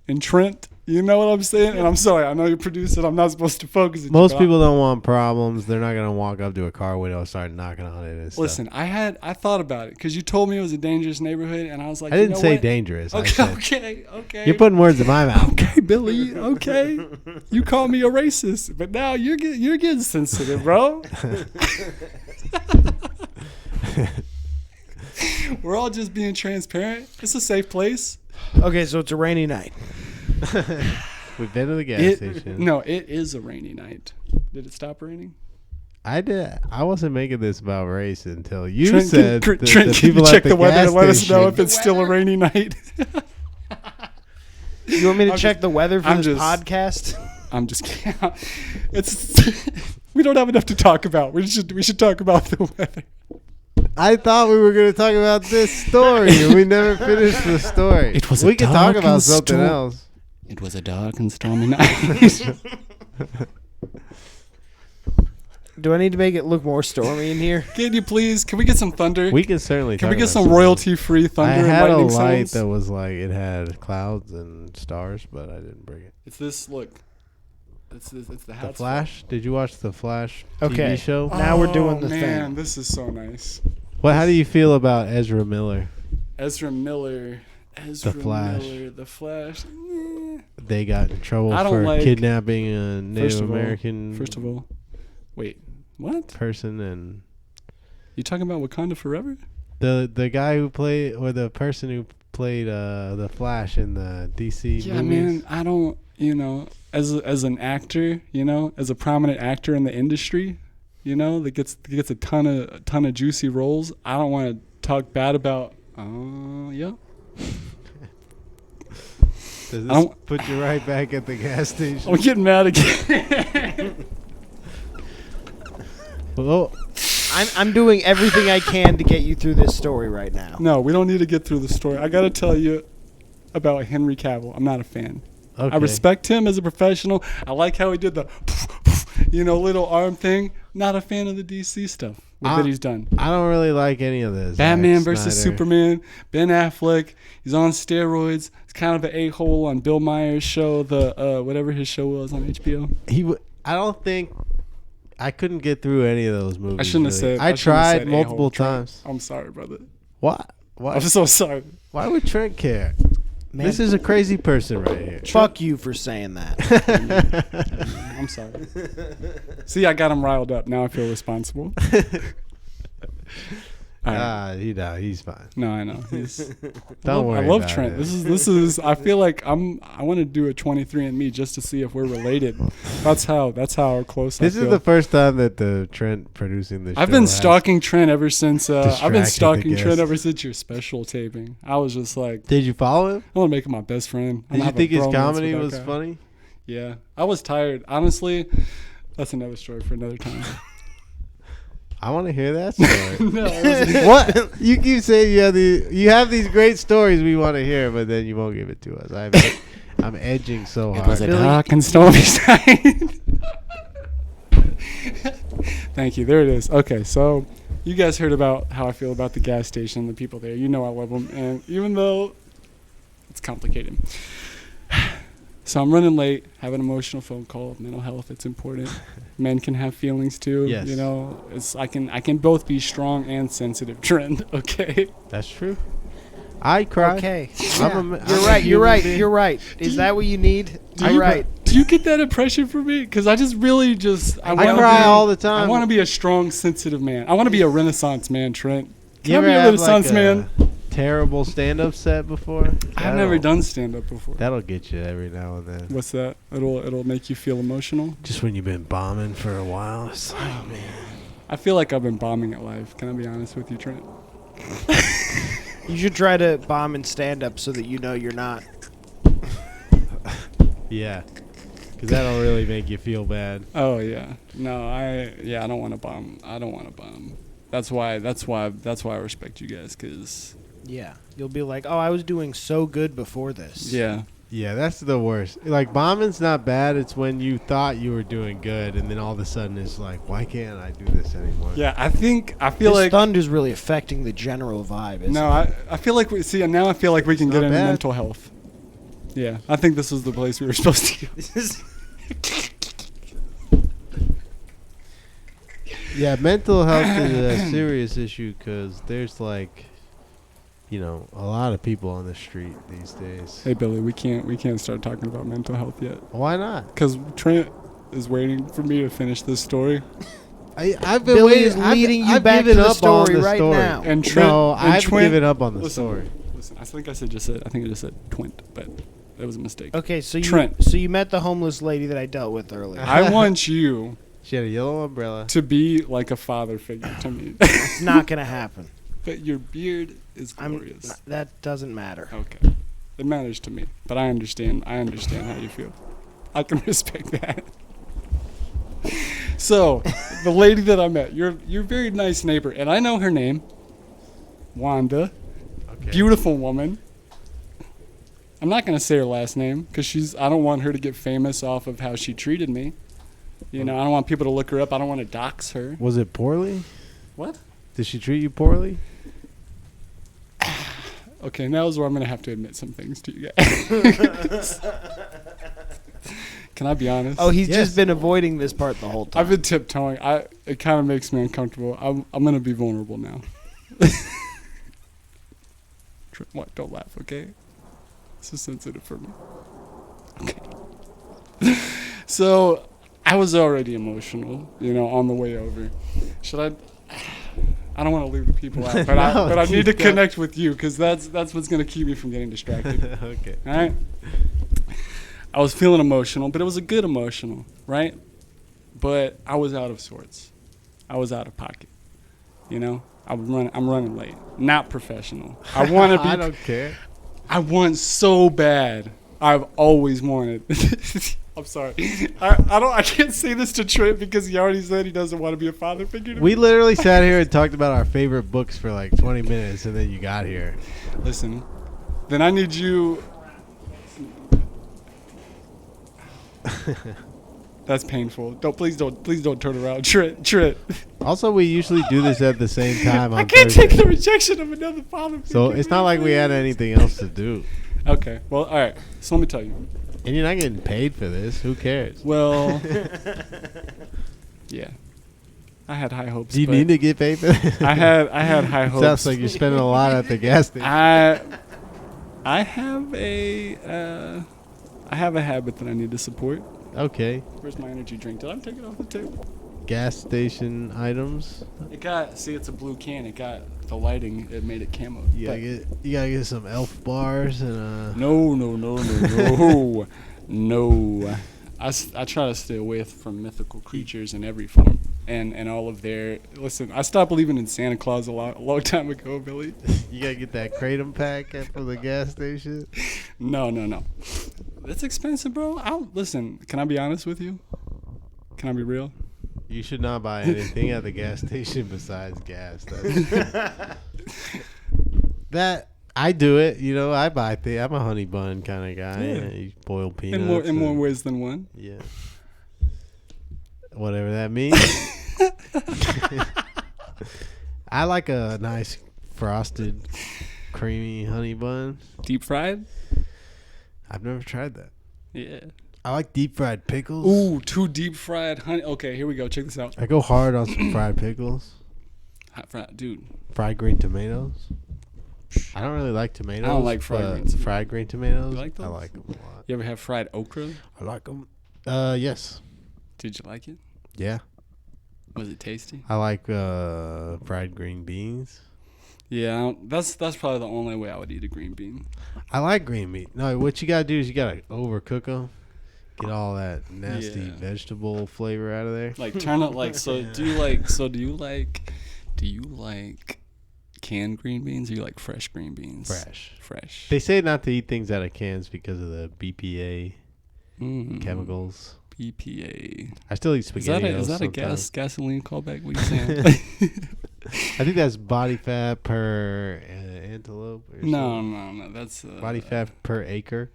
and Trent. You know what I'm saying? And I'm sorry, I know you're producing. I'm not supposed to focus. Most people don't want problems. They're not gonna walk up to a car window and start knocking on it and stuff. Listen, I thought about it because you told me it was a dangerous neighborhood, and I was like, I didn't say what? dangerous. Okay. You're putting words in my mouth. Okay, Billy. Okay, you call me a racist, but now you're getting sensitive, bro. We're all just being transparent. It's a safe place. Okay, so it's a rainy night. We've been to the gas station. No, it is a rainy night. Did it stop raining? I did. I wasn't making this about race until you Trent, said Trent, the can people you at check the the weather gas and let us station. know if it's still a rainy night? You want me to check the weather for I'm this just- podcast? I'm just kidding. We don't have enough to talk about. We should talk about the weather. I thought we were going to talk about this story, and we never finished the story. It was a we can talk dark about and something storm- else. It was a dark and stormy night. Do I need to make it look more stormy in here? Can you please? Can we get some thunder? We can certainly. Can talk we get about some something. royalty-free thunder I and had a lightning light sounds? that was like it had clouds and stars, but I didn't bring it. It's this. Look. It's the The Hats Flash? Did you watch the Flash Okay. TV show? Now we're doing the man, thing. this is so nice. Well, how do you feel about Ezra Miller? Ezra Miller. Flash. The Flash. They got in trouble I don't for like- kidnapping a Native First of all- American First of all, wait, what? person, and You talking about Wakanda Forever? the guy who played, or the person who played the Flash in the DC Yeah, movies. man. I don't. As an actor, as a prominent actor in the industry, that gets a ton of juicy roles. I don't want to talk bad about. Yeah. Does I this don't- put you right back at the gas station? I'm getting mad again. Well, I'm doing everything I can to get you through this story right now. No, we don't need to get through the story. I got to tell you about Henry Cavill. I'm not a fan. okay. I respect him as a professional. I like how he did the, little arm thing. Not a fan of the DC stuff that he's done. I don't really like any of this. Batman Zack versus Snyder. Superman. Ben Affleck. He's on steroids. He's kind of an a-hole on Bill Myers' show, the whatever his show was on HBO. I don't think I couldn't get through any of those movies. I shouldn't have really. said. I shouldn't have tried said multiple a-hole, Trent. times. I'm sorry, brother. What? Why? I'm so sorry. Why would Trent care? Man, This is a crazy person right here. fuck you for saying that. I'm sorry. See, I got him riled up. Now I feel responsible. All right. He's fine. No, I know. Don't worry I love about Trent. it. This is. I feel like I want to do a 23andMe just to see if we're related. That's how close. This I is feel. the first time that the Trent producing this. I've show been has- stalking Trent ever since. I've been distracted the stalking Trent guests. ever since your special taping. I was just like, Did you follow him? I want to make him my best friend. Did you think his comedy was funny? funny? Yeah, I was tired. Honestly, that's another story for another time. I want to hear that story. No, it was- What? You keep saying you have these great stories we want to hear, but then you won't give it to us. I'm edging so It hard. was a dark and stormy night. Thank you. There it is. Okay, so you guys heard about how I feel about the gas station, the people there. You know I love them, and even though it's complicated. So I'm running late, have an emotional phone call. Mental health, it's important. Men can have feelings too. Yes. You know, I can both be strong and sensitive. Trent, okay? That's true. I cry. Okay. I'm Yeah. a- You're I'm a right. You're human right. being. You're right. Is that what you need? Do You're you- right. Do you get that impression from me? Because I just really I wanna cry be- all the time. I want to be a strong, sensitive man. I want to be a Renaissance man, Trent. Can You I ever be a have Renaissance like man? a terrible stand-up set before? I've never done stand-up before. That'll get you every now and then. What's that? It'll make you feel emotional. Just when you've been bombing for a while. It's like, Oh man, I feel like I've been bombing at life. Can I be honest with you, Trent? You should try to bomb and stand up so that you know you're not. yeah. Because that'll really make you feel bad. Oh yeah. No, I don't want to bomb. I don't want to bomb. That's why I respect you guys. Cause Yeah. You'll be like, oh, I was doing so good before this. yeah. Yeah, that's the worst. Like, bombing's not bad. It's when you thought you were doing good, and then all of a sudden it's like, why can't I do this anymore? Yeah, I feel This like thunder's really affecting the general vibe. Isn't no, it? I feel like we can It's get not into bad. mental health. Yeah, I think this is the place we were supposed to go. This is Yeah, mental health is a serious issue because there's like, a lot of people on the street these days. Hey Billy, we can't start talking about mental health yet Why not? because Trent is waiting for me to finish this story. I've been Billy waiting. is leading you I've back given to the up on story the right story. now. And Trent, No, and I've Trent- given up on the listen, story. Listen, I think I just said twint, but that was a mistake. Okay, so Trent. so you met the homeless lady that I dealt with earlier. I want you She had a yellow umbrella. to be like a father figure to me. It's not gonna happen. But your beard is glorious. That doesn't matter. Okay. It matters to me, but I understand how you feel. I can respect that. So, the lady that I met, you're a very nice neighbor, and I know her name, Wanda. Okay. Beautiful woman. I'm not gonna say her last name because I don't want her to get famous off of how she treated me. I don't want people to look her up. I don't want to dox her. Was it poorly? What? Did she treat you poorly? Okay, now is where I'm gonna have to admit some things to you guys. Can I be honest? Oh, he's Yes. just been avoiding this part the whole time. I've been tiptoeing. It kind of makes me uncomfortable. I'm gonna be vulnerable now. What? Don't laugh, okay? This is sensitive for me. Okay. So I was already emotional, on the way over. Should I? I don't want to leave the people out, but No, I need to keep going. connect with you because that's what's gonna keep me from getting distracted. Okay. All right. I was feeling emotional, but it was a good emotional, right? But I was out of sorts. I was out of pocket. I'm running late. Not professional. I want to be. I don't care. I want so bad. I've always wanted. I'm sorry. I can't say this to Trent because he already said he doesn't want to be a father figure to We me. literally sat here and talked about our favorite books for like 20 minutes, and then you got here. Listen, then I need you. That's painful. Please don't turn around, Trent. Also, we usually do this at the same time on I can't Thursday. take the rejection of another father figure. So it's not like we had anything else to do. Okay. Well, all right. So let me tell you. And you're not getting paid for this. Who cares? Well, yeah. I had high hopes. Do you but need to get paid for this? I had high hopes. Sounds like you're spending a lot at the gas station. I have a habit that I need to support. Okay. Where's my energy drink? Did I take it off the table? Gas station items. It's a blue can. It got the lighting. It made it camo. You gotta get some elf bars and No. No. I try to stay away from mythical creatures in every form and all of their. Listen, I stopped believing in Santa Claus a long time ago, Billy. you gotta get that kratom pack from the gas station. No. That's expensive, bro. Listen. Can I be honest with you? Can I be real? You should not buy anything at the gas station besides gas. That I do it. You know, I buy things. I'm a honey bun kind of guy. Yeah. You boil peanuts. In more ways than one. Yeah. Whatever that means. I like a nice frosted, creamy honey bun. Deep fried? I've never tried that. Yeah. I like deep fried pickles. Ooh, 2 deep fried honey. Okay, here we go. Check this out. I go hard on some fried pickles. Hot fried, dude. Fried green tomatoes. I don't really like tomatoes. I don't like fried but green tomatoes. Fried green tomatoes. You like those? I like them a lot. You ever have fried okra? I like them. Yes. Did you like it? Yeah. Was it tasty? I like fried green beans. Yeah, that's probably the only way I would eat a green bean. I like green meat. No, what you gotta do is you gotta overcook them. Get all that nasty vegetable flavor out of there. Like turn it like so. Do you like canned green beans or you like fresh green beans? Fresh. They say not to eat things out of cans because of the BPA chemicals. BPA. I still eat spaghetti. Is that a gasoline callback? What are you saying? I think that's body fat per antelope. Or No. That's body fat per acre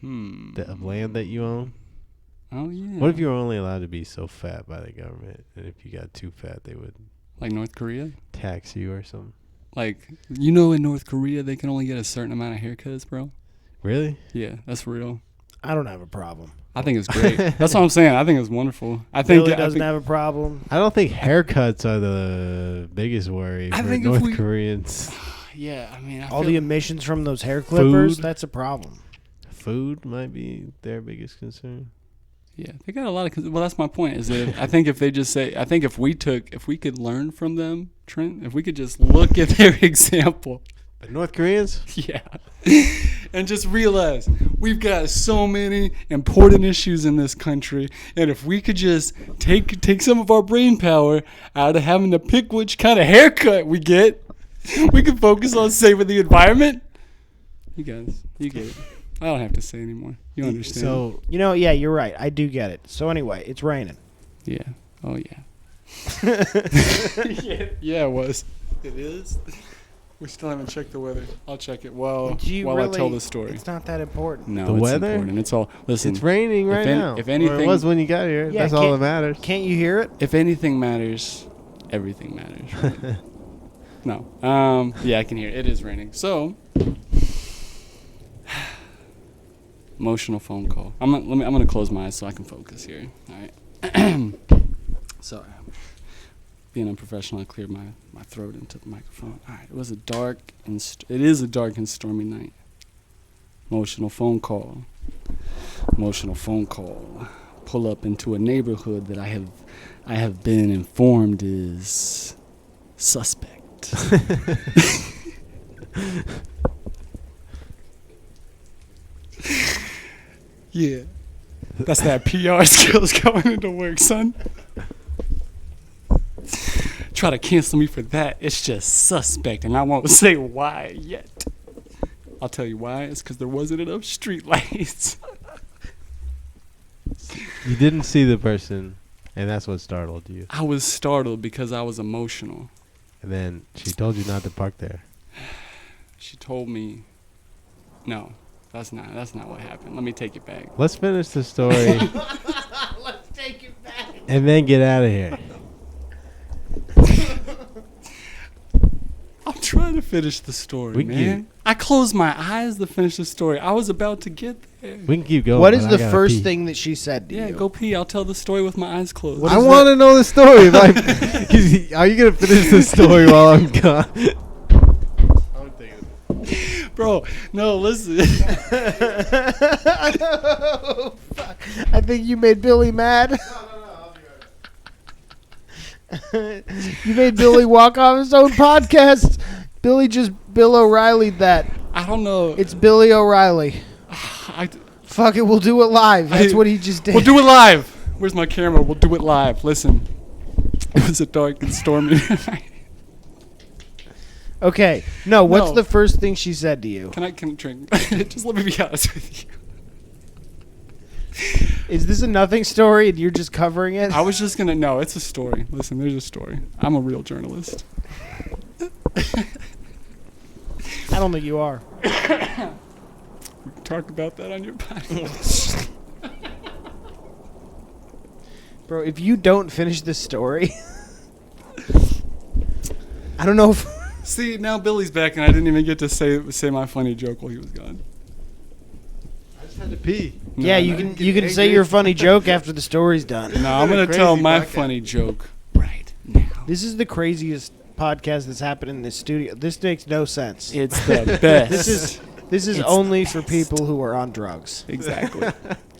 of land that you own. Oh yeah. What if you were only allowed to be so fat by the government, and if you got too fat, they would like North Korea? Tax you or something? Like in North Korea they can only get a certain amount of haircuts, bro. Really? Yeah, that's real. I don't have a problem. I think it's great. That's what I'm saying. I think it's wonderful. I think Billy doesn't have a problem. I don't think haircuts are the biggest worry for North Koreans. Yeah, I mean, all the emissions from those hair clippers, that's a problem. Food might be their biggest concern. Yeah, they got a lot of. Well, that's my point. Is that I think if they just say, I think if we could learn from them, Trent, if we could just look at their example. The North Koreans? Yeah. And just realize we've got so many important issues in this country, and if we could just take some of our brain power out of having to pick which kind of haircut we get, we can focus on saving the environment. You guys, you get it. I don't have to say anymore. You understand? So yeah, you're right. I do get it. So anyway, it's raining. Yeah. Oh yeah. Yeah, it was. It is. We still haven't checked the weather. I'll check it while I tell the story. It's not that important. No, the it's weather? important. It's all. Listen, it's raining right now. If anything, or it was when you got here. Yeah, that's all that matters. Can't you hear it? If anything matters, everything matters. Right? No. Yeah, I can hear it. It is raining. So, emotional phone call. I'm gonna close my eyes so I can focus here. All right. Sorry. Being unprofessional, I cleared my throat into the microphone. All right. It is a dark and stormy night. Emotional phone call. Pull up into a neighborhood that I have been informed is suspect. Yeah. That's that PR skills coming into work, son. try to cancel me for that, it's just suspect, and I won't say why yet. I'll tell you why. It's because there wasn't enough street lights. You didn't see the person, and that's what startled you. I was startled because I was emotional. And then she told you not to park there. She told me, no, that's not what happened. Let me take it back. Let's finish the story. Let's take it back. And then get out of here. I'm trying to finish the story, man. I closed my eyes to finish the story. I was about to get there. We can keep going. What is the first thing that she said to you? Yeah, go pee. I'll tell the story with my eyes closed. I want to know the story. Are you going to finish the story while I'm gone? Bro, no, listen. Oh, fuck. I think you made Billy mad. No, I'll be right back. You made Billy walk off his own podcast. Billy just Bill O'Reilly'd that. I don't know. It's Billy O'Reilly. Fuck it, we'll do it live. That's what he just did. We'll do it live. Where's my camera? We'll do it live. Listen, it was a dark and stormy night. Okay. No, what's the first thing she said to you? Can I drink? Just let me be honest with you. Is this a nothing story and you're just covering it? I was just going to, no, it's a story. Listen, there's a story. I'm a real journalist. I don't think you are. We can talk about that on your podcast. Bro, if you don't finish this story, I don't know if... See, now Billy's back and I didn't even get to say my funny joke while he was gone. I just had to pee. No, you can say your funny joke after the story's done. No, I'm going to tell my funny joke right now. This is the craziest podcast that's happened in this studio. This makes no sense. It's the best. This is only for people who are on drugs. Exactly.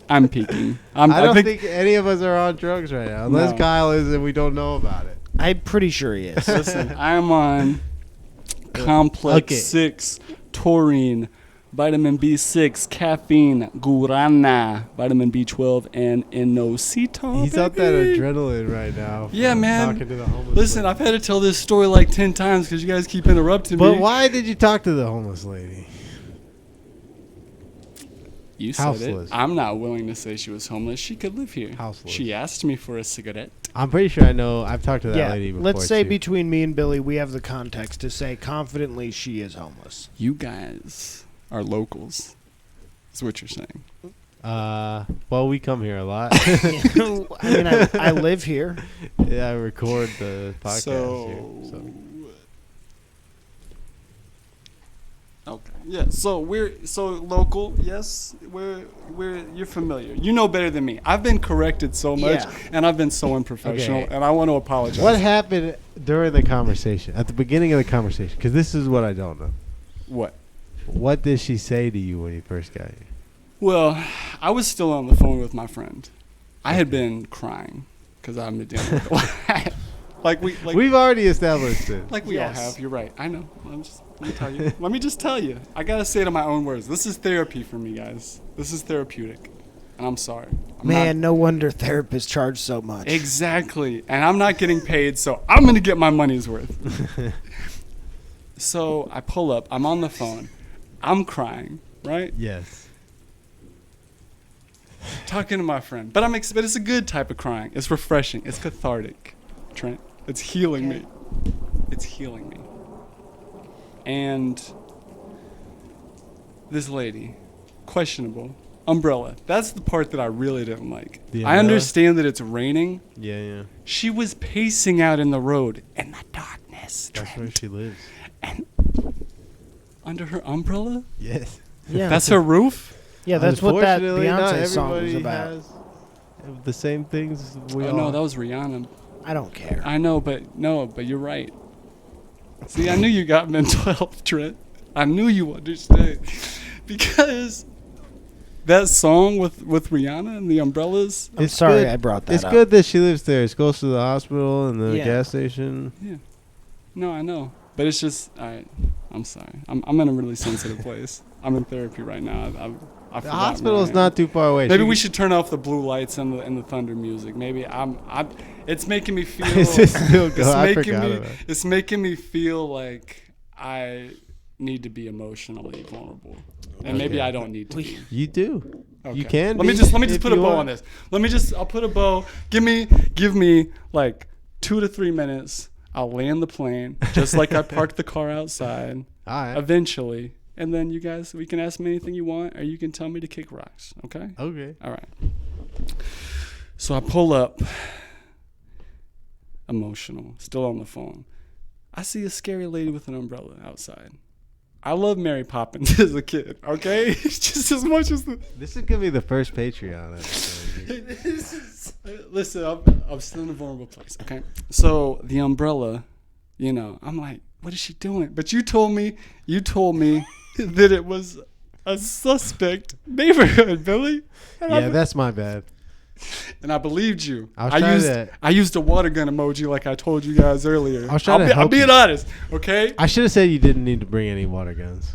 I'm peaking. I don't think any of us are on drugs right now. Unless Kyle is and we don't know about it. I'm pretty sure he is. Listen, I'm on Complex 6, taurine, vitamin B6, caffeine, guarana, vitamin B12, and inositol. He's out that adrenaline right now. Yeah, man. Talking to the homeless Listen, lady. I've had to tell this story like 10 times because you guys keep interrupting me. But why did you talk to the homeless lady? You said Houseless. it. I'm not willing to say she was homeless. She could live here. Houseless. She asked me for a cigarette. I'm pretty sure I know. I've talked to that lady before. Let's say too. between me and Billy, we have the context to say confidently she is homeless. You guys are locals, is what you're saying. Well, we come here a lot. I mean, I live here. Yeah, I record the podcast here. So. Okay. Yeah. So we're local. Yes. You're familiar. You know better than me. I've been corrected so much, and I've been so unprofessional, and I want to apologize. What happened during the conversation? At the beginning of the conversation, because this is what I don't know. What? What did she say to you when you first got here? Well, I was still on the phone with my friend. I had been crying because I've been dealing with a lot. We've already established it. Like we all have. You're right. I know. Let me tell you. Let me just tell you. I gotta say it in my own words. This is therapy for me, guys. This is therapeutic, and I'm sorry. No wonder therapists charge so much. Exactly, and I'm not getting paid, so I'm gonna get my money's worth. So I pull up. I'm on the phone. I'm crying. Right? Yes. Talking to my friend, but it's a good type of crying. It's refreshing. It's cathartic. Trent, it's healing me. It's healing me. And this lady, questionable, umbrella. That's the part that I really didn't like. I understand that it's raining. Yeah. She was pacing out in the road in the darkness. That's where she lives. And under her umbrella? Yes. Yeah. That's her roof? Yeah, that's what that Unfortunately, Beyonce not song was everybody about. has the same things we all. No, that was Rihanna. I don't care. I know, but you're right. See, I knew you got mental health, Trent. I knew you understood. Because that song with Rihanna and the umbrellas. I'm sorry I brought that up. It's good that she lives there. It's close to the hospital and the gas station. Yeah. No, I know. But it's just, all right, I'm sorry. I'm in a really sensitive place. I'm in therapy right now. I The forgot hospital is Marion. not too far away. Maybe we should turn off the blue lights and the thunder music. Maybe it's making me feel. Is this still going? I making forgot me. about it. It's making me feel like I need to be emotionally vulnerable, and maybe I don't need to be. You do. Okay. You can. Let me be just if put a you bow want. on this. I'll put a bow. Give me like 2 to 3 minutes. I'll land the plane just like I parked the car outside. All right. Eventually, and then you guys, we can ask me anything you want, or you can tell me to kick rocks. Okay. Okay. All right. So I pull up, emotional, still on the phone. I see a scary lady with an umbrella outside. I love Mary Poppins as a kid, okay? Just as much as the... This is gonna be the first Patreon episode. Listen, I'm still in a vulnerable place, okay? So the umbrella, I'm like, what is she doing? But you told me that it was a suspect neighborhood, Billy. And Yeah, that's my bad. And I believed you. I was trying to- I used a water gun emoji like I told you guys earlier. I was trying to I'm help being you. honest, okay? I should have said you didn't need to bring any water guns.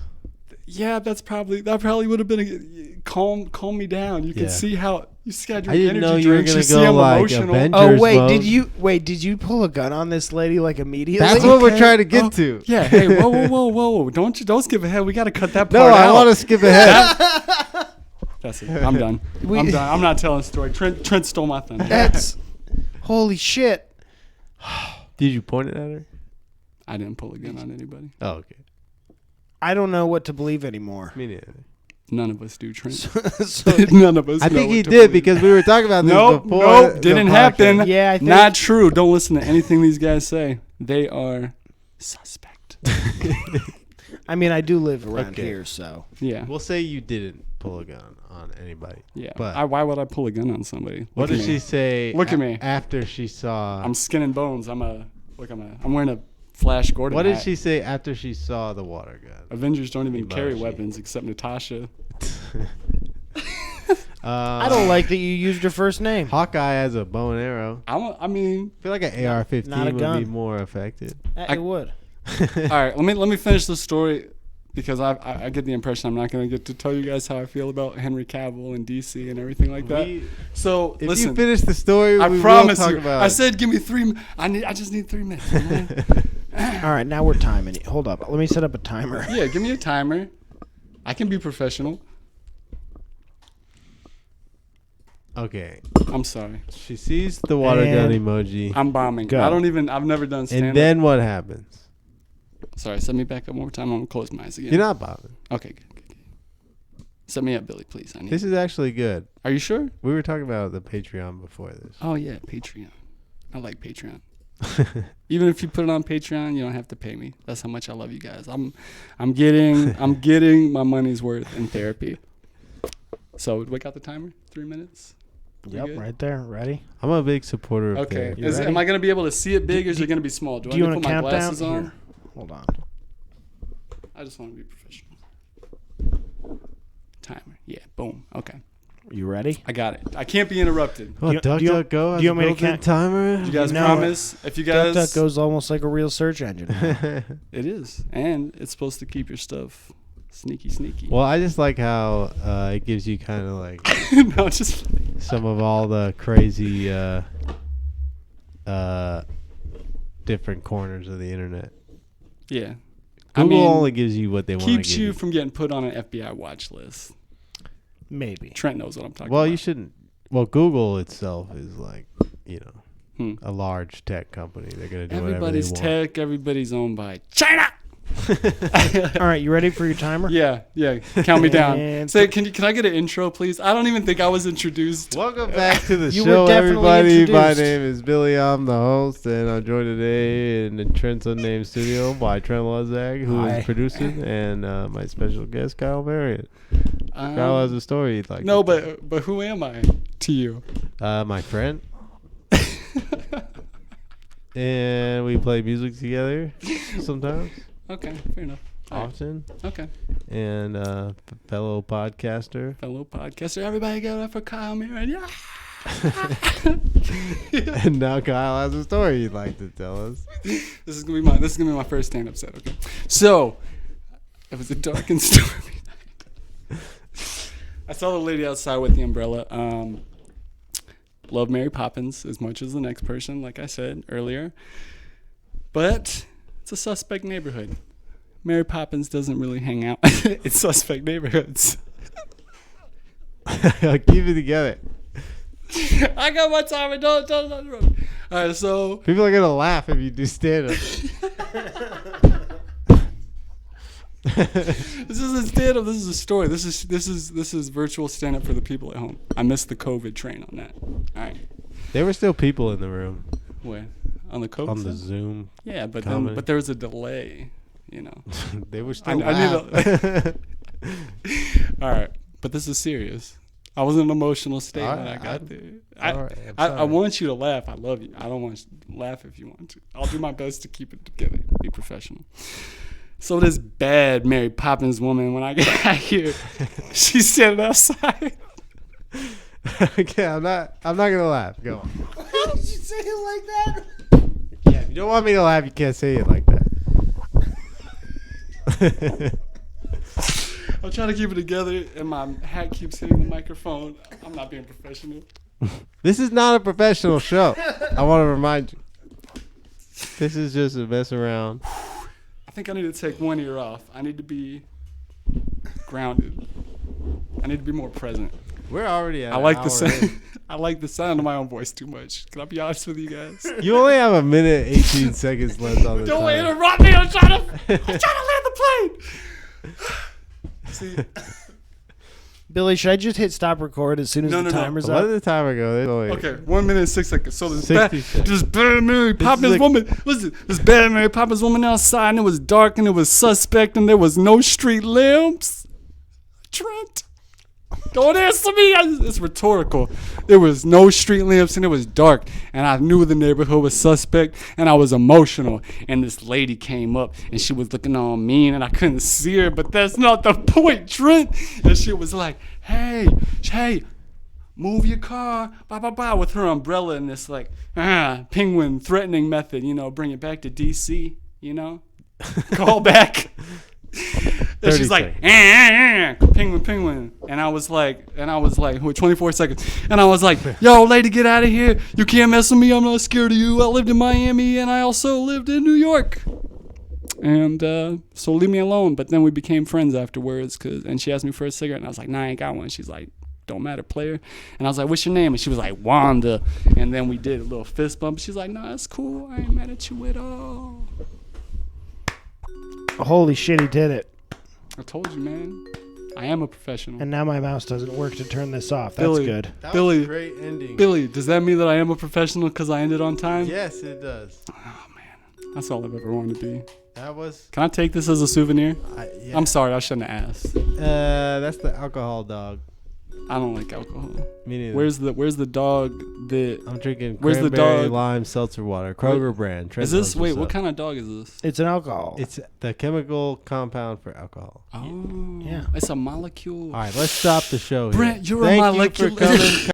Yeah, that probably would have been calm me down. You can Yeah. see how you schedule I didn't energy know you were drinks. gonna see go I'm like emotional. Avengers Oh wait, mode. did you pull a gun on this lady like immediately? That's what we're Okay. trying to get Oh, to. Yeah. Hey, whoa! Don't skip ahead. We got to cut that part No, out. I want to skip ahead. That's it. I'm done. I'm done. I'm not telling a story. Trent stole my thunder. That's holy shit. Did you point it at her? I didn't pull a gun on anybody. Oh, okay. I don't know what to believe anymore. Me neither. None of us do, Trent. So, None of us. I know think what he to did believe. because we were talking about this Nope, before. the didn't podcast. happen. yeah, I think Not true. Don't listen to anything these guys say. They are suspect. I mean, I do live around Okay. here, so Yeah. We'll say you didn't pull a gun on anybody. Yeah. But Why would I pull a gun on somebody? what Look did at she me. say? Look at me. After she saw. I'm skin and bones. I'm wearing a Flash Gordon What did hat. she say after she saw the water gun? Avengers don't even carry Emoji. weapons except Natasha. I don't like that you used her first name. Hawkeye has a bow and arrow. I mean, I feel like an AR-15 Not a would gun. be more effective. It would. all right. Let me finish the story because I get the impression I'm not going to get to tell you guys how I feel about Henry Cavill and DC and everything like that. So If listen, you finish the story, I we promise will talk you. about I said give me 3. I just need 3 minutes. Man. All right, now we're timing it. Hold up. Let me set up a timer. Yeah, give me a timer. I can be professional. Okay. I'm sorry. She sees the water gun And emoji. I'm bombing. Go. I've never done stand-up. And then what happens? Sorry, set me back up one more time. I'm going to close my eyes again. You're not bobbing. Okay, good. Set me up, Billy, please. I need. This is actually good. Are you sure? We were talking about the Patreon before this. Oh, yeah, Patreon. I like Patreon. Even if you put it on Patreon, you don't have to pay me. That's how much I love you guys. I'm getting my money's worth in therapy. So, wake out the timer. 3 minutes. We Yep, good? right there. Ready? I'm a big supporter of Okay. therapy. You ready? Am I going to be able to see it big, or is it going to be small? Do I Do you need to want put to my count down? glasses on? Here, hold on. I just want to be professional. Timer. Yeah. Boom. Okay. You ready? I got it. I can't be interrupted. What, Do you- DuckDuckGo has do you a want me to built-in count- timer? You guys No. promise? If you guys, DuckDuckGo's almost like a real search engine. it is, and it's supposed to keep your stuff sneaky. Well, I just like how it gives you kind of like No, it's just some of all the crazy different corners of the internet. yeah. Google only gives you what they want to give keeps you from getting put on an FBI watch list. Maybe. Trent knows what I'm talking Well, about. you shouldn't. Well, Google itself is like, Hmm. a large tech company. They're gonna do Everybody's whatever they tech. Everybody's owned by China. All right, you ready for your timer? Yeah. Count me down. And Say, can I get an intro, please? I don't even think I was introduced. want. Welcome back to the You show, were definitely everybody. My introduced. name is Billy. I'm the host, and I'm joined today in the Trent's Unnamed studio by Trent Ludzack, who Hi. is producing, and my special guest, Kyle Marion. Kyle has a story he'd like. No, to but who am I to you? tell. My friend. And we play music together sometimes, Okay, fair enough. All right. often, Okay. and fellow podcaster. Fellow podcaster, everybody give it up for Kyle Marion. Yeah. And now Kyle has a story he'd like to tell us. This is gonna be my first stand-up set. Okay. So, it was a dark and stormy night. I saw the lady outside with the umbrella. Love Mary Poppins as much as the next person, like I said earlier. But it's a suspect neighborhood. Mary Poppins doesn't really hang out in suspect neighborhoods. Keep it together. I got my time. Don't. All right, so People are gonna laugh if you do stand up. this isn't stand up. This is a story. This is virtual stand up for the people at home. I missed the COVID train on that. All right. There were still people in the room Where? On the COVID? on the side? Zoom. Yeah, but comedy. there was a delay. You know. They were still. I need All right, but this is serious. I was in an emotional state when I got there. I want you to laugh. I love you. I don't want you to laugh if you want to. I'll do my best to keep it together. Be professional. So this bad Mary Poppins woman, when I got here, she's standing outside. Okay, I'm not gonna laugh. Go on. Why did you say it like that? Yeah, if you don't want me to laugh, you can't say it like that. I'm trying to keep it together, and my hat keeps hitting the microphone. I'm not being professional. This is not a professional show. I want to remind you. This is just a mess around. I think I need to take one ear off. I need to be grounded. I need to be more present. We're already at I like an the hour sound. in. I like the sound of my own voice too much. Can I be honest with you guys? You only have 1:18 seconds left on the Don't time. interrupt me. I'm trying to land the plane. See, Billy, should I just hit stop record as soon as No, the no, no. timer's Let up? the timer go. okay, 1 minute and 6 seconds. So this 60 seconds. bad Mary Poppins like- woman. Listen, this bad Mary Poppins woman outside, and it was dark, and it was suspect, and there was no street lamps. Trent, don't answer me. It's rhetorical. There was no street lamps, and it was dark, and I knew the neighborhood was suspect, and I was emotional. And this lady came up, and she was looking all mean, and I couldn't see her, but that's not the point, Trent. And she was like, hey, move your car, blah, blah, blah, with her umbrella and this, like, penguin threatening method, you know, bring it back to D.C., you know, call back. And she's like, penguin. And I was like, 24 seconds. And I was like, yo, lady, get out of here. You can't mess with me. I'm not scared of you. I lived in Miami and I also lived in New York. And so leave me alone. But then we became friends afterwards. And she asked me for a cigarette. And I was like, nah, I ain't got one. She's like, don't matter, player. And I was like, what's your name? And she was like, Wanda. And then we did a little fist bump. She's like, nah, it's cool. I ain't mad at you at all. Holy shit, he did it. I told you, man. I am a professional. And now my mouse doesn't work to turn this off. That's Billy, good. That Billy, was a great ending. Billy, does that mean that I am a professional because I ended on time? Yes, it does. Oh, man. That's all I've ever wanted to be. That was. Can I take this as a souvenir? Yeah. I'm sorry. I shouldn't have asked. That's the alcohol dog. I don't like alcohol. Me neither. Where's the dog that... I'm drinking Where's the cranberry dog? lime seltzer water. Kroger brand. Trent Is this... knows Wait, what's what up. kind of dog is this? It's an alcohol. It's the chemical compound for alcohol. Oh. Yeah. It's a molecule. All right, let's stop the show here. Brent, you're a Thank molecular... you for coming.